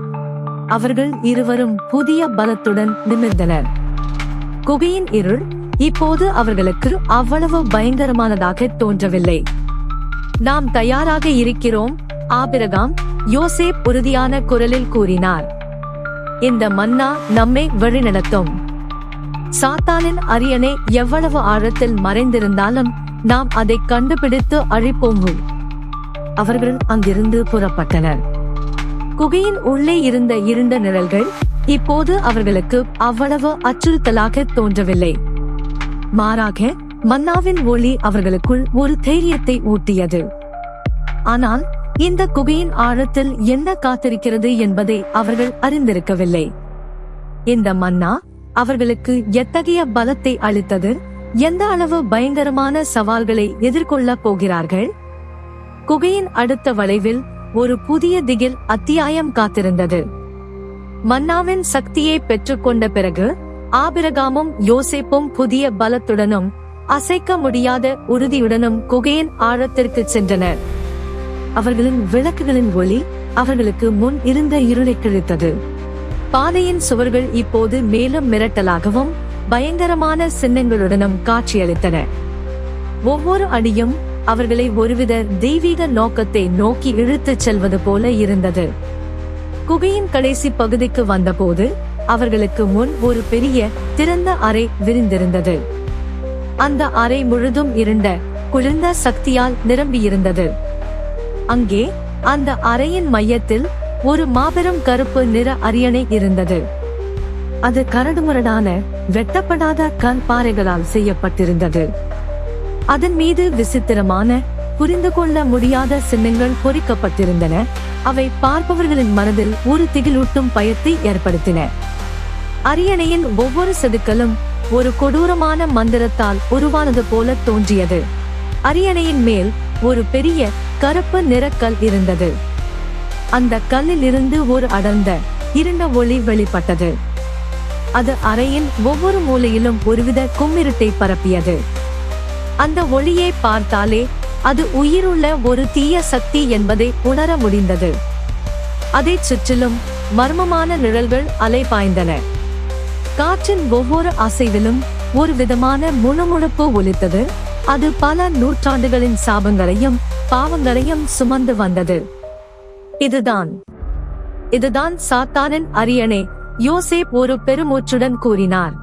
அவர்கள் இருவரும் புதிய பலத்துடன் நிமிர்ந்தனர். குகையின் இருள் இப்போது அவர்களுக்கு அவ்வளவு பயங்கரமானதாக தோன்றவில்லை. நாம் தயாராக இருக்கிறோம், ஆபிரகாம், யோசேப் உறுதியான குரலில் கூறினார். இந்த மன்னா நம்மை வழிநடத்தும். சாத்தானின் அரியணை எவ்வளவு ஆழத்தில் மறைந்திருந்தாலும் நாம் அதை கண்டுபிடித்து அழிப்போம். அவர்கள் அங்கிருந்து புறப்பட்டனர். குகையின் உள்ளே இருந்த இருண்ட நிழல்கள் இப்போது அவர்களுக்கு அவ்வளவு அச்சுறுத்தலாக தோன்றவில்லை. மாறாக மன்னாவின் ஒளி அவர்களுக்குள் ஒரு தைரியத்தை ஊட்டியது. ஆனால் இந்த குகையின் ஆழத்தில் என்ன காத்திருக்கிறது என்பதை அவர்கள் அறிந்திருக்கவில்லை. இந்த மன்னா அவர்களுக்கு எத்தகைய பலத்தை அளித்தது, எந்த அளவு பயங்கரமான சவால்களை எதிர்கொள்ள போகிறார்கள். குகையின் அடுத்த வளைவில் ஒரு புதிய திகில் அத்தியாயம் காத்திருந்தது. மன்னாவின் சக்தியை பெற்றுக்கொண்ட பிறகு ஆபிரகாமும் யோசேப்பும் புதிய பலத்துடனும் அசைக்க முடியாத உறுதியுடனும் குகையின் ஆழத்திற்கு சென்றனர். அவர்களின் விளக்குகளின் ஒளி அவர்களுக்கு முன் இருந்த இருளை கிழித்தது. பாதையின் சுவர்கள் இப்போது மேலும் மிரட்டலாகவும் பயங்கரமான சின்னங்களுடனும் காட்சியளித்தன. ஒவ்வொரு அடியும் அவர்களை ஒருவித தெய்வீக நோக்கத்தை நோக்கி இழுத்துச் செல்வது போல இருந்தது. குகையின் கடைசி பகுதிக்கு வந்தபோது அவர்களுக்கு முன் ஒரு பெரிய திறந்த அறை விரிந்திருந்தது. அந்த அறை முழுதும் இருண்ட குளிர்ந்த சக்தியால் நிரம்பியிருந்தது. அங்கே அந்த அறையின் மையத்தில் ஒரு மாபெரும் கருப்பு நிற அரியணை இருந்தது. அது கரடுமுரடான வெட்டப்படாத கல் பாறைகளால் செய்யப்பட்டிருந்தது. அதன் மீது விசித்திரமான புரிந்து கொள்ள முடியாத சின்னங்கள் பொறிக்கப்பட்டிருந்தன. அவை பார்ப்பவர்களின் மனதில் ஒரு திகிலூட்டும் பயத்தை ஏற்படுத்தின. அரியணையின் ஒவ்வொரு செதுக்கலும் ஒரு கொடூரமான மந்திரத்தால் உருவானது போல தோன்றியது. அரியணையின் மேல் ஒரு பெரிய கருப்பு நிறக்கல் இருந்தது. அந்த கல்லில் இருந்து ஒரு அடர்ந்த இருண்ட ஒளி வெளிப்பட்டது. அது அறையின் ஒவ்வொரு மூலையிலும் ஒருவித கும்மிருட்டை பரப்பியது. அந்த ஒளியை பார்த்தாலே அது உயிருள்ள ஒரு தீய சக்தி என்பதை உணர முடிந்தது. அதைச் சுற்றிலும் மர்மமான நிழல்கள் அலைபாய்ந்தன. காற்றின் ஒவ்வொரு அசைவிலும் ஒரு விதமான முணுமுணுப்பு ஒலித்தது. அது பல நூற்றாண்டுகளின் சாபங்களையும் பாவங்களையும் சுமந்து வந்தது. இதுதான் சாத்தானின் அரியணை, யோசேப் ஒரு பெருமூச்சுடன் கூறினார்.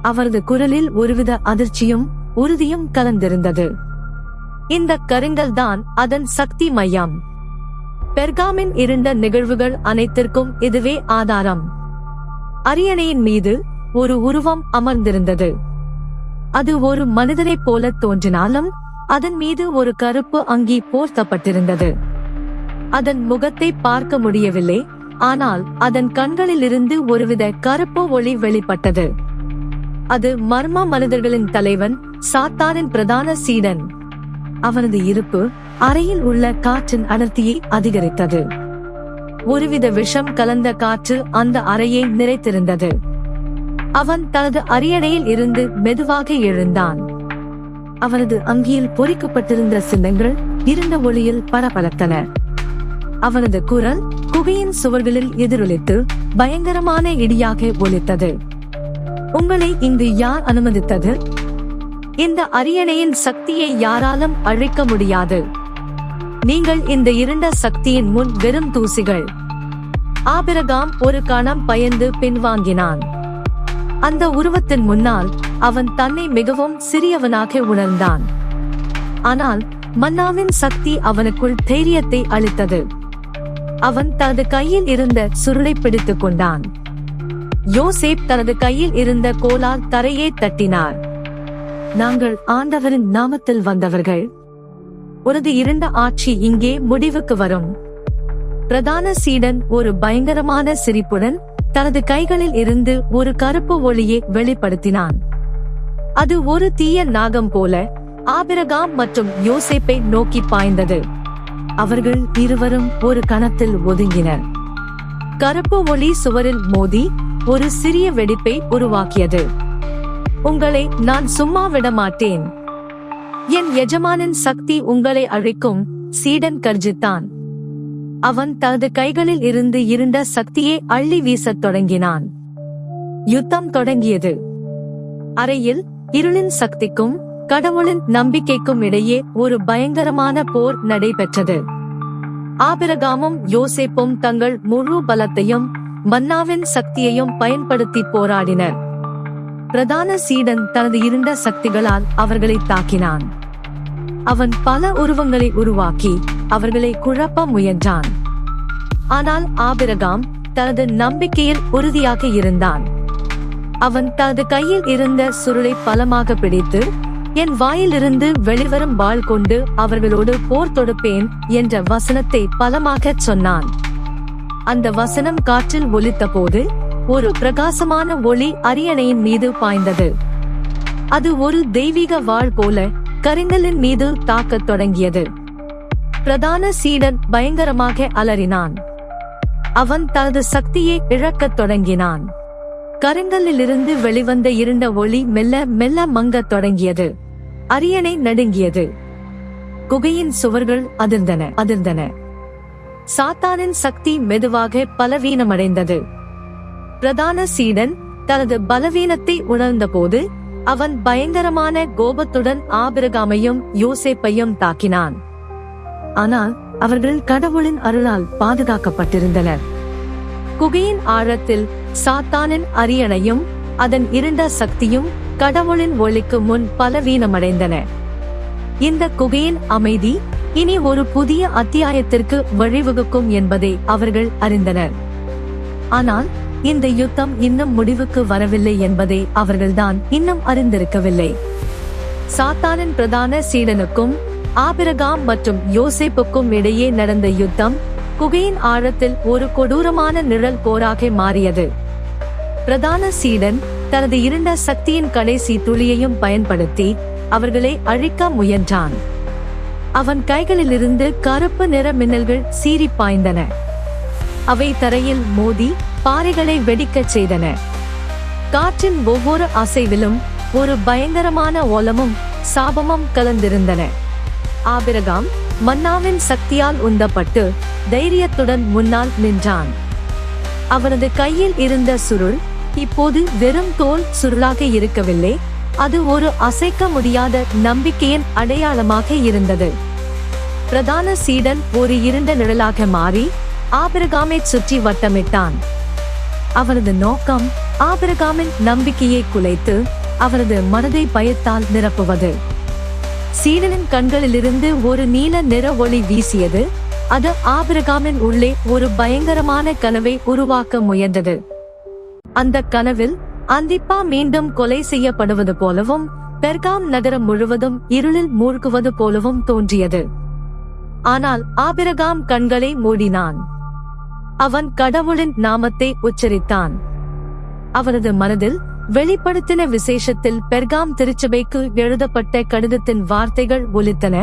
அவரது குரலில் ஒருவித அதிர்ச்சியும் உறுதியும் கலந்திருந்தது. இந்த கருங்கல் தான் அதன் சக்தி மையம். பெர்காமின் இருண்ட நிகழ்வுகள் அனைத்திற்கும் இதுவே ஆதாரம். அரியணையின் மீது ஒரு உருவம் அமர்ந்திருந்தது. அது ஒரு மனிதனைப் போல தோன்றினாலும் அதன் மீது ஒரு கருப்பு அங்கி போர்த்தப்பட்டிருந்தது. அதன் முகத்தை பார்க்க முடியவில்லை, ஆனால் அதன் கண்களிலிருந்து ஒருவித கருப்பு ஒளி வெளிப்பட்டது. அது மர்ம மனிதர்களின் தலைவன், சாத்தானின் பிரதான சீடன். அவனது இருப்பு அறையில் உள்ள காற்றின் அடர்த்தியை அதிகரித்தது. ஒருவித விஷம் கலந்த காற்று அந்த அறையை நிறைத்திருந்தது. அவன் தனது அரியணையில் இருந்து மெதுவாக எழுந்தான். அவனது அங்கியில் பொறிக்கப்பட்டிருந்த சின்னங்கள் இருண்ட ஒளியில் பளபளத்தன. அவனது குரல் குகையின் சுவர்களில் எதிரொலித்து பயங்கரமான இடியாக ஒலித்தது. உங்களை இங்கு யார் அனுமதித்தது? இந்த அரியணையின் சக்தியை யாராலும் அழிக்க முடியாது. நீங்கள் இந்த இருண்ட சக்தியின் முன் வெறும் தூசிகள். ஆபிரகாம் ஒரு கணம் பயந்து பின்வாங்கினான். அந்த உருவத்தின் முன்னால் அவன் தன்னை மிகவும் சிறியவனாக உணர்ந்தான். ஆனால் மன்னாவின் சக்தி அவனுக்குள் தைரியத்தை அளித்தது. அவன் தனது கையில் இருந்த சுருளை பிடித்துக் கொண்டான். யோசேப் தனது கையில் இருந்த கோலால் தரையை தட்டினார். நாங்கள் ஆண்டவரின் நாமத்தில் வந்தவர்கள். உனது இருண்ட ஆட்சி இங்கே முடிவுக்கு வரும். பிரதான சீடன் ஒரு பயங்கரமான சிரிப்புடன் தனது கைகளில் இருந்து ஒரு கருப்பு ஒளியை வெளிப்படுத்தினான். அது ஒரு தீய நாகம் போல ஆபிரகாம் மற்றும் யோசேப்பை நோக்கி பாய்ந்தது. அவர்கள் இருவரும் ஒரு கணத்தில் ஒதுங்கினர். கருப்பு ஒளி சுவரில் மோதி ஒரு சிறிய வெடிப்பை உருவாக்கியது. உங்களை நான் சும்மா விட மாட்டேன். என் எஜமானின் சக்தி உங்களை அழிக்கும், சீடன் கர்ஜித்தான். அவன் தனது கைகளில் இருந்து இருண்ட சக்தியை அள்ளி வீசத் தொடங்கினான். யுத்தம் தொடங்கியது. அறையில் இருளின் சக்திக்கும் கடவுளின் நம்பிக்கைக்கும் இடையே ஒரு பயங்கரமான போர் நடைபெற்றது. ஆபிரகாமும் யோசேப்பும் தங்கள் முழு பலத்தையும் மன்னாவின் சக்தியையும் பயன்படுத்தி போராடினர். பிரதான சீடன் தனது இருண்ட சக்திகளால் அவர்களை தாக்கினான். அவன் பல உருவங்களை உருவாக்கி அவர்களை குழப்ப முயன்றான். ஆனால் ஆபிரகாம் தனது நம்பிக்கையில் உறுதியாக இருந்தான். அவன் தனது கையில் இருந்த சுருளை பலமாக பிடித்து, என் வாயிலிருந்து வெளிவரும் வாள் கொண்டு அவர்களோடு போர் தொடுப்பேன் என்ற வசனத்தை பலமாகச் சொன்னான். அந்த வசனம் காற்றில் ஒலித்த போது ஒரு பிரகாசமான ஒளி அரியணையின் மீது பாய்ந்தது. அது ஒரு தெய்வீக வாள் போல கரிங்கலின் மீது தாக்கத் தொடங்கியது. பிரதான சீடன் பயங்கரமாக அலறினான். அவன் தனது சக்தியை இழக்கத் தொடங்கினான். கருங்கல்லிலிருந்து வெளிவந்த இருண்ட ஒளி மெல்ல மெல்ல மங்கத் தொடங்கியது. அரியணை நடுங்கியது. குகையின் சுவர்கள் அதிர்ந்தன. சாத்தானின் சக்தி மெதுவாக பலவீனமடைந்தது. பிரதான சீடன் தனது பலவீனத்தை உணர்ந்தபோது அவன் பயங்கரமான கோபத்துடன் ஆபிரகாமையும் யோசேப்பையும் தாக்கினான். ஆனால் அவர்கள் கடவுளின் அருளால் பாதுகாக்கப்பட்டிருந்தனர். குகையின் ஆழத்தில் சாத்தானின் அரியணையும் அதன் இருண்ட சக்தியும் கடவுளின் ஒளிக்கு முன் பலவீனமடைந்தன. இந்த குகையின் அமைதி இனி ஒரு புதிய அத்தியாயத்திற்கு வழிவகுக்கும் என்பதை அவர்கள் அறிந்தனர். ஆனால் இந்த யுத்தம் இன்னும் முடிவுக்கு வரவில்லை என்பதை அவர்கள்தான் இன்னும் அறிந்திருக்கவில்லை. சாத்தானின் பிரதான சீடனுக்கும் ஆபிரகாம் மற்றும் யோசேப்புக்கும் இடையே நடந்த யுத்தம் குகையின் ஆழத்தில் ஒரு கொடூரமான நிழல் போராக மாறியது. பிரதான சீடன் தனது இருண்ட சக்தியின் கடைசி துளியையும் பயன்படுத்தி அவர்களை அழிக்க முயன்றான். அவன் கைகளிலிருந்து கருப்பு நிற மின்னல்கள் சீறி பாய்ந்தன. அவை தரையில் மோதி பாறைகளை வெடிக்கச் செய்தன. காற்றின் ஒவ்வொரு அசைவிலும் ஒரு பயங்கரமான ஓலமும் சாபமும் கலந்திருந்தன. ஆபிரகாம் மன்னாவின் சக்தியால் உந்தப்பட்டு தைரியத்துடன் முன்னால் நின்றான். அவனது கையில் இருந்த சுருள் இப்போது வெறும் தோல் சுருளாக இருக்கவில்லை, அது ஒரு அசைக்க முடியாத நம்பிக்கையின் அடையாளமாக இருந்தது. பிரதான சீடன் ஒரு இருண்ட நிழலாக மாறி ஆபிரகாமை சுற்றி வட்டமிட்டான். அவனது நோக்கம் ஆபிரகாமின் நம்பிக்கையை குலைத்து அவனது மனதை பயத்தால் நிரப்புவது. சீடனின் கண்களிலிருந்து ஒரு நீல நிற ஒளி வீசியது. அது ஆபிரகாமின் உள்ளே ஒரு பயங்கரமான கனவை உருவாக்க முயன்றது. அந்த கனவில் அந்திப்பா மீண்டும் கொலை செய்யப்படுவது போலவும் பெர்காம் நகரம் முழுவதும் இருளில் மூழ்குவது போலவும் தோன்றியது. ஆனால் ஆபிரகாம் கண்களை மூடினான். அவன் கடவுளின் நாமத்தை உச்சரித்தான். அவனது மனதில் வெளிப்படுத்தின விசேஷத்தில் பெர்காம் திருச்சபைக்கு எழுதப்பட்ட கடிதத்தின் வார்த்தைகள் ஒலித்தன.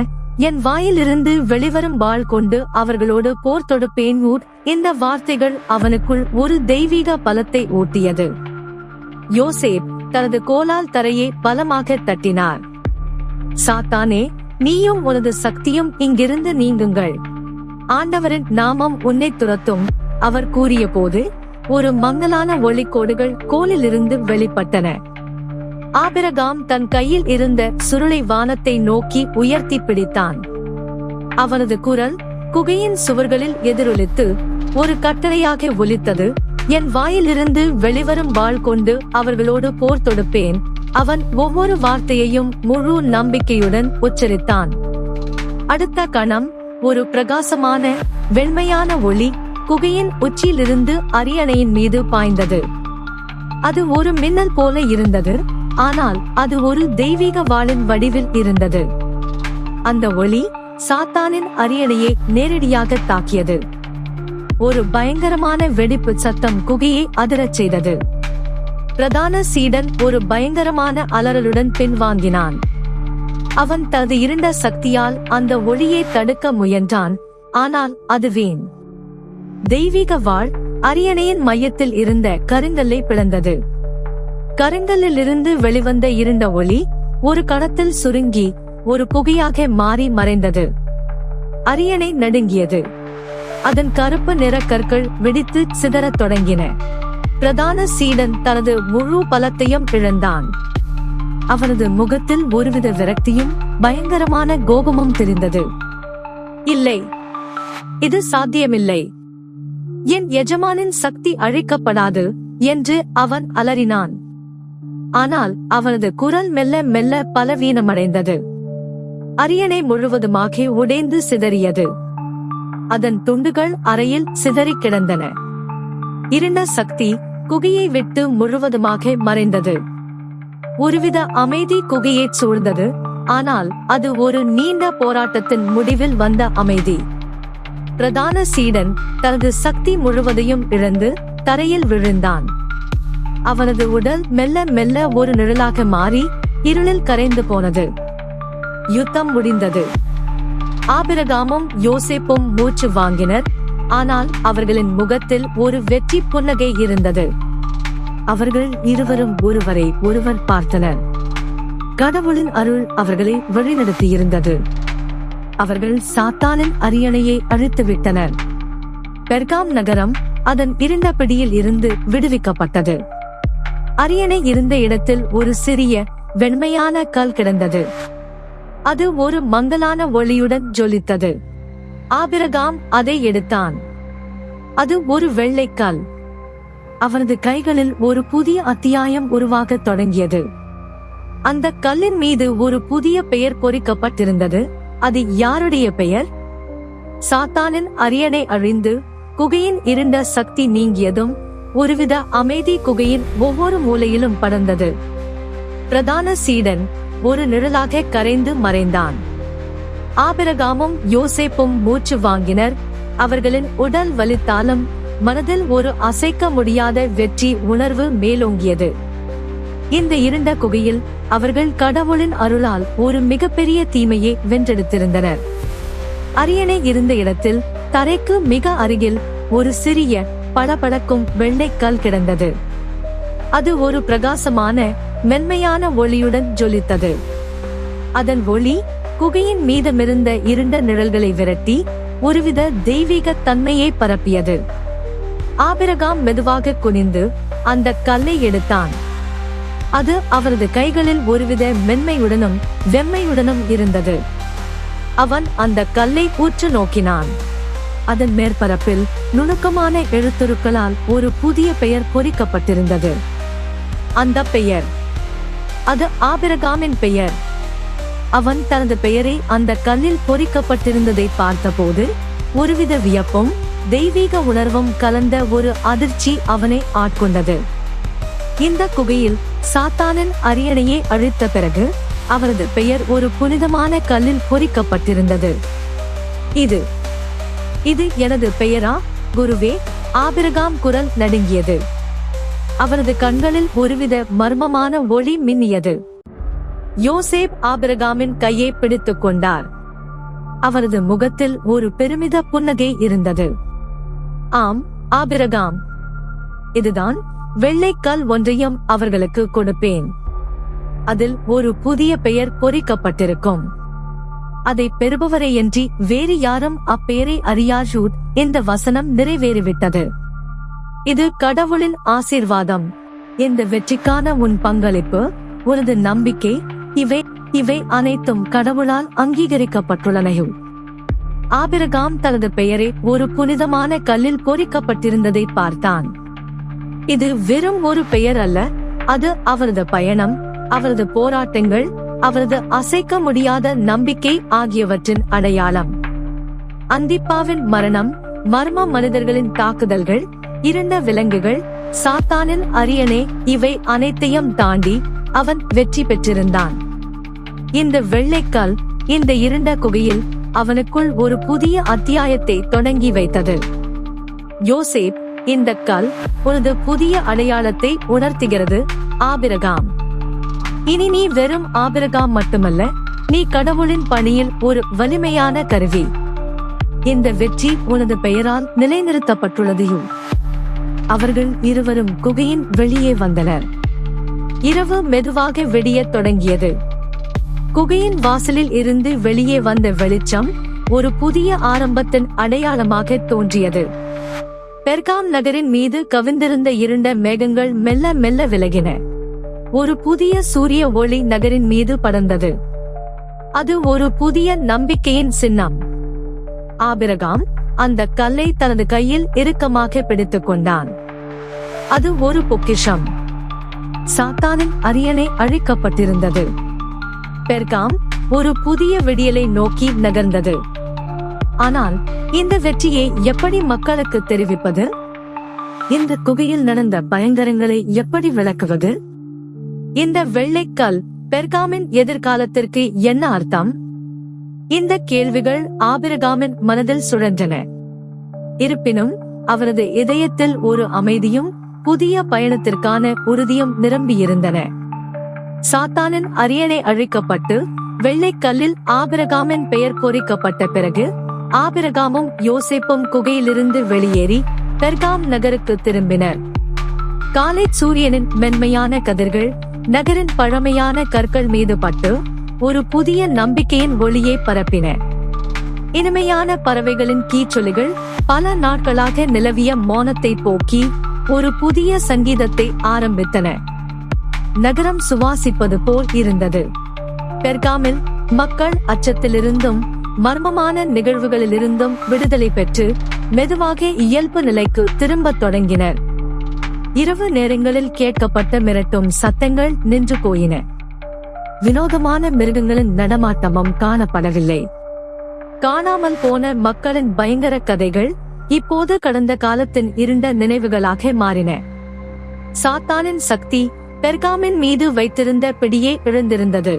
என் வாயிலிருந்து வெளிவரும் வாள் கொண்டு அவர்களோடு போர் தொடுப்பேன். இந்த வார்த்தைகள் அவனுக்குள் ஒரு தெய்வீக பலத்தை ஊட்டியது. யோசேப் தனது கோலால் தரையை பலமாக தட்டினார். சாத்தானே, நீயும் உனது சக்தியும் இங்கிருந்து நீங்குங்கள். ஆண்டவரின் நாமம் உன்னை துரத்தும், அவர் கூறிய போது ஒரு மங்கலான ஒளிக்கோடுகள் கோலிலிருந்து வெளிப்பட்டன. ஆபிரகாம் தன் கையில் இருந்த சுருளை வானத்தை நோக்கி உயர்த்தி பிடித்தான். அவனது குரல் குகையின் சுவர்களில் எதிரொலித்து ஒரு கட்டளையாக ஒலித்தது. என் வாயிலிருந்து வெளிவரும் வாள் கொண்டு அவர்களோடு போர் தொடுப்பேன். அவன் ஒவ்வொரு வார்த்தையையும் முழு நம்பிக்கையுடன் உச்சரித்தான். அடுத்த கணம் ஒரு பிரகாசமான வெண்மையான ஒளி குகையின் உச்சியிலிருந்து அரியணையின் மீது பாய்ந்தது. அது ஒரு மின்னல் போல இருந்தது, ஆனால் அது ஒரு தெய்வீக வாளின் வடிவில் இருந்தது. அந்த ஒளி சாத்தானின் அரியணையை நேரடியாக தாக்கியது. ஒரு பயங்கரமான வெடிப்பு சத்தம் குகையை அதிரச் செய்தது. பிரதான சீடன் ஒரு பயங்கரமான அலறலுடன் பின்வாங்கினான். அவன் தனது இருண்ட சக்தியால் அந்த ஒளியை தடுக்க முயன்றான், ஆனால் அது வீண். தெய்வீக வாள் அரியணையின் மையத்தில் இருந்த கருங்கல்லை பிளந்தது. கருங்கல்லிலிருந்து வெளிவந்த இருண்ட ஒளி ஒரு கணத்தில் சுருங்கி ஒரு புகையாக மாறி மறைந்தது. அரியணை நடுங்கியது. அதன் கருப்பு நிற கற்கள் வெடித்து சிதறத் தொடங்கின. பிரதான சீடன் தனது முழு பலத்தையும் இழந்தான். அவனது முகத்தில் ஒருவித விரக்தியும் பயங்கரமான கோபமும் தெரிந்தது. இல்லை, இது சாத்தியமில்லை. என் எஜமானின் சக்தி அழிக்கப்படாது என்று அவன் அலறினான். ஆனால் அவனது குரல் மெல்ல மெல்ல பலவீனமடைந்தது. அரியணை முழுவதுமாக உடைந்து சிதறியது. அதன் துண்டுகள் அறையில் சிதறி கிடந்தன. இருண்ட சக்தி குகையை விட்டு முழுவதுமாக மறைந்தது. ஒருவித அமைதி குகையை சூழ்ந்தது, ஆனால் அது ஒரு நீண்ட போராட்டத்தின் முடிவில் வந்த அமைதி. பிரதான சீடன் தனது சக்தி முழுவதையும் இழந்து தரையில் விழுந்தான். அவனது உடல் மெல்ல மெல்ல ஒரு நிழலாக மாறி இருளில் கரைந்து போனது. யுத்தம் முடிந்தது. ஆபிரகாமும் யோசேப்பும் மூச்சு வாங்கினர், ஆனால் அவர்களின் முகத்தில் ஒரு வெற்றி புன்னகை இருந்தது. அவர்கள் இருவரும் ஒருவரை ஒருவர் பார்த்தனர். கடவுளின் அருள் அவர்களை வழிநடத்தியிருந்தது. அவர்கள் சாத்தானின் அரியணையை அழித்துவிட்டனர். பெர்காம் நகரம் அதன் இருண்ட பிடியில் இருந்து விடுவிக்கப்பட்டது. அரியணை இருந்த இடத்தில் ஒரு சிறிய வெண்மையான கல் கிடந்தது. அது ஒரு மங்கலான ஒளியுடன் ஜொலித்தது. ஆபிரகாம் அதை எடுத்தான். அது ஒரு வெள்ளைக்கல். அவனது கைகளில் ஒரு புதிய அத்தியாயம் உருவாகத் தொடங்கியது. அந்த கல்லின் மீது ஒரு புதிய பெயர் பொறிக்கப்பட்டிருந்தது. அது யாருடைய பெயர்? சாத்தானின் அரியணை அழிந்து குகையின் இருண்ட சக்தி நீங்கியதும் ஒருவித அமைதி குகையின் ஒவ்வொரு மூலையிலும் படர்ந்தது. பிரதான சீடன் ஒரு நிழலாக கரைந்து மறைந்தான். ஆபிரகாமும் யோசேப்பும் மூச்சு வாங்கினர். அவர்களின் உடல் வலித்தாலும் மனதில் ஒரு அசைக்க முடியாத வெற்றி உணர்வு மேலோங்கியது. இந்த இருண்ட குகையில் அவர்கள் கடவுளின் அருளால் ஒரு மிகப்பெரிய தீமையை வென்றெடுத்திருந்தனர். அரியணை இருந்த இடத்தில் தரைக்கு மிக அருகில் ஒரு சிறிய பளபளக்கும் வெள்ளைக்கல் கிடந்தது. அது ஒரு பிரகாசமான மென்மையான ஒளியுடன் ஜொலித்தது. அதன் ஒளி குகையின் மீதமிருந்த இருண்ட நிழல்களை விரட்டி ஒருவித தெய்வீக தன்மையை பரப்பியது. ஆபிரகாம் மெதுவாக குனிந்து அந்த கல்லை எடுத்தான். அது அவரது கைகளில் ஒருவித மென்மையுடனும் வெம்மையுடனும் இருந்தது. அவன் அந்த கல்லை உற்று நோக்கினான். அதன் மேற்பரப்பில் நுணுக்கமான எழுத்துருக்களால் ஒரு புதிய பெயர் பொறிக்கப்பட்டிருந்தது. அந்த பெயர், அது ஆபிரகாமின் பெயர். அவன் தனது பெயரை அந்த கல்லில் பொறிக்கப்பட்டிருந்ததை பார்த்தபோது ஒருவித வியப்பும் தெய்வீக உணர்வும் கலந்த ஒரு அதிர்ச்சி அவனை ஆட்கொண்டது. இந்த குகையில் சாத்தானின் அரியணையை அழித்த பிறகு அவரது பெயர் ஒரு புனிதமான கல்லில் பொறிக்கப்பட்டிருந்தது. இது இது எனது பெயரா குருவே? ஆபிரகாம் குரல் நடுங்கியது. அவரது கண்களில் ஒருவித மர்மமான ஒளி மின்னியது. யோசேப் ஆபிரகாமின் கையை பிடித்துக் கொண்டார். அவரது முகத்தில் ஒரு பெருமித புன்னகை இருந்தது. ஆம் ஆபிரகாம், இதுதான். வெள்ளைக்கல் ஒன்றையும் அவர்களுக்கு கொடுப்பேன். அதில் ஒரு புதிய பெயர் பொறிக்கப்பட்டிருக்கும். அதை பெறுபவரையன்றி வேறு யாரும் அப்பெயரை அறியார். இந்த வசனம் நிறைவேறிவிட்டது. இது கடவுளின் ஆசீர்வாதம். இந்த வெற்றிக்கான உன் பங்களிப்பு உனது நம்பிக்கை, இவை இவை அனைத்தும் கடவுளால் அங்கீகரிக்கப்பட்டுள்ளனையும். ஆபிரகாம் தனது பெயரை ஒரு புனிதமான கல்லில் பொறிக்கப்பட்டிருந்ததை பார்த்தான். இது வெறும் ஒரு பெயர் அல்ல, அது அவரது பயணம், அவரது போராட்டங்கள், அவரது அசைக்க முடியாத நம்பிக்கை ஆகியவற்றின் அடையாளம். அந்திப்பாவின் மரணம், மர்ம மனிதர்களின் தாக்குதல்கள், இருண்ட விலங்குகள், சாத்தானின் அரியணை, இவை அனைத்தையும் தாண்டி அவன் வெற்றி பெற்றிருந்தான். இந்த வெள்ளைக்கல் இந்த இருண்ட குகையில் அவனுக்குள் ஒரு புதிய அத்தியாயத்தை தொடங்கி வைத்தது. யோசேப், இந்த கல் உனது புதிய அடையாளத்தை உணர்த்துகிறது ஆபிரகாம். இனி நீ வெறும் ஆபிரகாம் மட்டுமல்ல, நீ கடவுளின் பணியில் ஒரு வலிமையான கருவி. இந்த வெற்றி உனது பெயரால் நிலைநிறுத்தப்பட்டுள்ளது. அவர்கள் இருவரும் குகையின் வெளியே வந்தனர். இரவு மெதுவாக வெடியத் தொடங்கியது. குகையின் வாசலில் இருந்து வெளியே வந்த வெளிச்சம் ஒரு புதிய ஆரம்பத்தின் அடையாளமாக தோன்றியது. பெர்காம் நகரின் மீது கவிழ்ந்திருந்த இருண்ட மேகங்கள் மெல்ல மெல்ல விலகின. ஒரு புதிய சூரிய ஒளி நகரின் மீது படர்ந்தது. அது ஒரு புதிய நம்பிக்கையின் சின்னம். ஆபிரகாம் அந்த கல்லை தனது கையில் இறுக்கமாக பிடித்துக் கொண்டான். அது ஒரு பொக்கிஷம். சாத்தானின் அரியணை அழிக்கப்பட்டிருந்தது. பெர்காம் ஒரு புதிய விடியலை நோக்கி நகர்ந்தது. ஆனால் இந்த வெற்றியை எப்படி மக்களுக்கு தெரிவிப்பது? இந்த குகையில் நடந்த பயங்கரங்களை எப்படி விளக்குவது? இந்த வெள்ளைக்கல் பெர்காமின் எதிர்காலத்திற்கு என்ன அர்த்தம்? இந்த கேள்விகள் ஆபிரகாமின் மனதில் சுழன்றன. இருப்பினும் அவரது இதயத்தில் ஒரு அமைதியும் புதிய பயணத்திற்கான உறுதியும் நிரம்பியிருந்தன. சாத்தானின் அரியணை அழிக்கப்பட்டு வெள்ளைக்கல்லில் ஆபிரகாமின் பெயர் பொறிக்கப்பட்ட பிறகு ஆபிரகாமும் யோசேப்பும் குகையிலிருந்து வெளியேறி பெர்காம் நகருக்கு திரும்பினர். காலை சூரியனின் மென்மையான கதிர்கள் நகரின் பழமையான கற்கள் மீது பட்டு ஒரு புதிய நம்பிக்கையின் ஒளியை பரப்பின. இனிமையான பறவைகளின் கீச்சொலிகள் பல நாட்களாக நிலவிய மௌனத்தை போக்கி ஒரு புதிய சங்கீதத்தை ஆரம்பித்தன. நகரம் சுவாசிப்பது போல் இருந்தது. பெர்காமில் மக்கள் அச்சத்திலிருந்தும் மர்மமான நிகழ்வுகளிலிருந்தும் விடுதலை பெற்று மெதுவாக இயல்பு நிலைக்கு திரும்பத் தொடங்கினர். இரவு நேரங்களில் கேட்கப்பட்ட மிரட்டும் சத்தங்கள் நின்று போயின. வினோதமான மிருகங்களின் நடமாட்டமும் காணப்படவில்லை. காணாமல் போன மக்களின் பயங்கர கதைகள் இப்போது கடந்த காலத்தின் இருண்ட நினைவுகளாக மாறின. சாத்தானின் சக்தி பெர்காமின் மீது வைத்திருந்த பிடியே இழந்திருந்தது.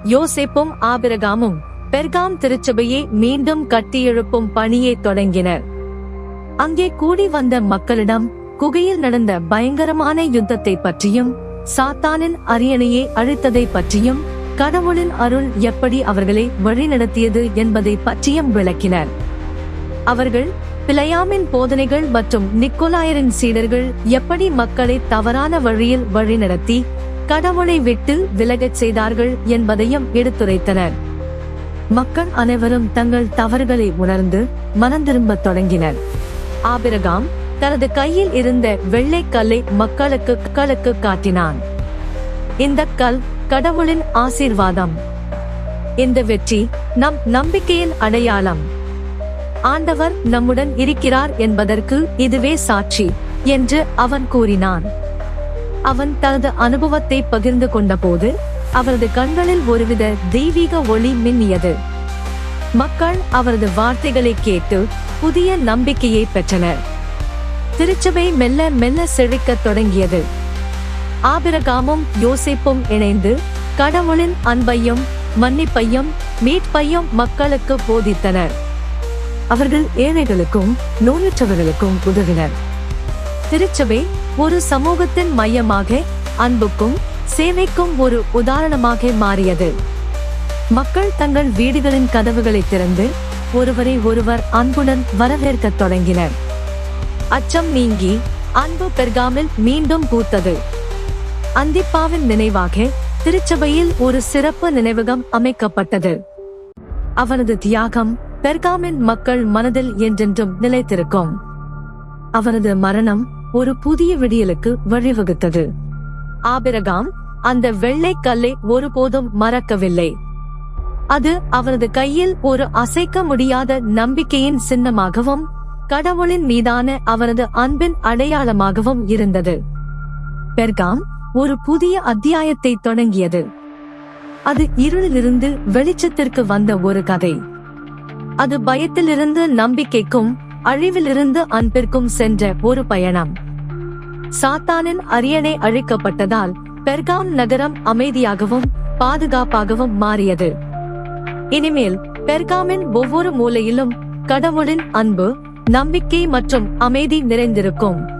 யோசேப்பும் ஆபிரகாமும் பெர்காம் திருச்சபையை மீண்டும் கட்டியெழுப்பும் பணியை தொடங்கினர். அங்கே கூடி வந்த மக்களிடம் குகையில் நடந்த பயங்கரமான யுத்தத்தை பற்றியும் சாத்தானின் அரியணையை அழித்ததை பற்றியும் கடவுளின் அருள் எப்படி அவர்களை வழிநடத்தியது என்பதை பற்றியும் விளக்கினர். அவர்கள் பிலையாமின் போதனைகள் மற்றும் நிக்கோலாயரின் சீடர்கள் எப்படி மக்களை தவறான வழியில் வழிநடத்தி கடவுளை விட்டு விலகச் செய்தார்கள் என்பதையும் எடுத்துரைத்தனர். மக்கள் அனைவரும் தங்கள் தவறுகளை உணர்ந்து மனந்திரும்பத் தொடங்கினர். ஆபிரகாம் தனது கையில் இருந்த வெள்ளை கல்லை மக்களுக்கு காட்டினான். இந்த கல் கடவுளின் ஆசீர்வாதம். இந்த வெற்றி நம் நம்பிக்கையின் அடையாளம். ஆண்டவர் நம்முடன் இருக்கிறார் என்பதற்கு இதுவே சாட்சி என்று அவன் கூறினான். அவன் தனது அனுபவத்தை பகிர்ந்து கொண்டபோது அவரது கண்களில் ஒருவித தெய்வீக ஒளி மின்னியது. மக்கள் அவரது வார்த்தைகளை கேட்டு புதிய நம்பிக்கையை பெற்றனர். திருச்சபை மெல்ல மெல்ல செழிக்கத் தொடங்கியது. ஆபிரகாமும் யோசேப்பும் இணைந்து கடவுளின் அன்பையும் மன்னிப்பையும் மீட்பையும் மக்களுக்கு போதித்தனர். அவர்கள் ஏழைகளுக்கும் நோயற்றவர்களுக்கும் உதவினர். திருச்சபை ஒரு சமூகத்தின் மையமாக அன்புக்கும் சேவைக்கும் ஒரு உதாரணமாக மாறியது. மக்கள் தங்கள் வீடுகளின் கதவுகளை திறந்து ஒருவரை ஒருவர் அன்புடன் வரவேற்கத் தொடங்கினர். அச்சம் நீங்கி அன்பு பெர்காமில் மீண்டும் பூத்தது. அந்திப்பாவின் நினைவாக திருச்சபையில் ஒரு சிறப்பு நினைவகம் அமைக்கப்பட்டது. அவனது தியாகம் பெர்காமின் மக்கள் மனதில் என்றென்றும் நிலைத்திருக்கும். அவனது மரணம் ஒரு புதிய விடியலுக்கு வழிவகுத்தது. ஆபிரகாம் அந்த வெள்ளை கல்லை ஒருபோதும் மறக்கவில்லை. அது அவரது கையில் ஒரு அசைக்க முடியாத நம்பிக்கையின் சின்னமாகவும் கடவுளின் மீதான அவரது அன்பின் அடையாளமாகவும் இருந்தது. பெர்காம் ஒரு புதிய அத்தியாயத்தை தொடங்கியது. அது இருளிலிருந்து வெளிச்சத்திற்கு வந்த ஒரு கதை. அது பயத்திலிருந்து நம்பிக்கைக்கும் அழிவிலிருந்து அன்பிற்கும் சென்ற ஒரு பயணம். சாத்தானின் அரியணை அழிக்கப்பட்டதால் பெர்காம் நகரம் அமைதியாகவும் பாதுகாப்பாகவும் மாறியது. இனிமேல் பெர்காமின் ஒவ்வொரு மூலையிலும் கடவுளின் அன்பு, நம்பிக்கை மற்றும் அமைதி நிறைந்திருக்கும்.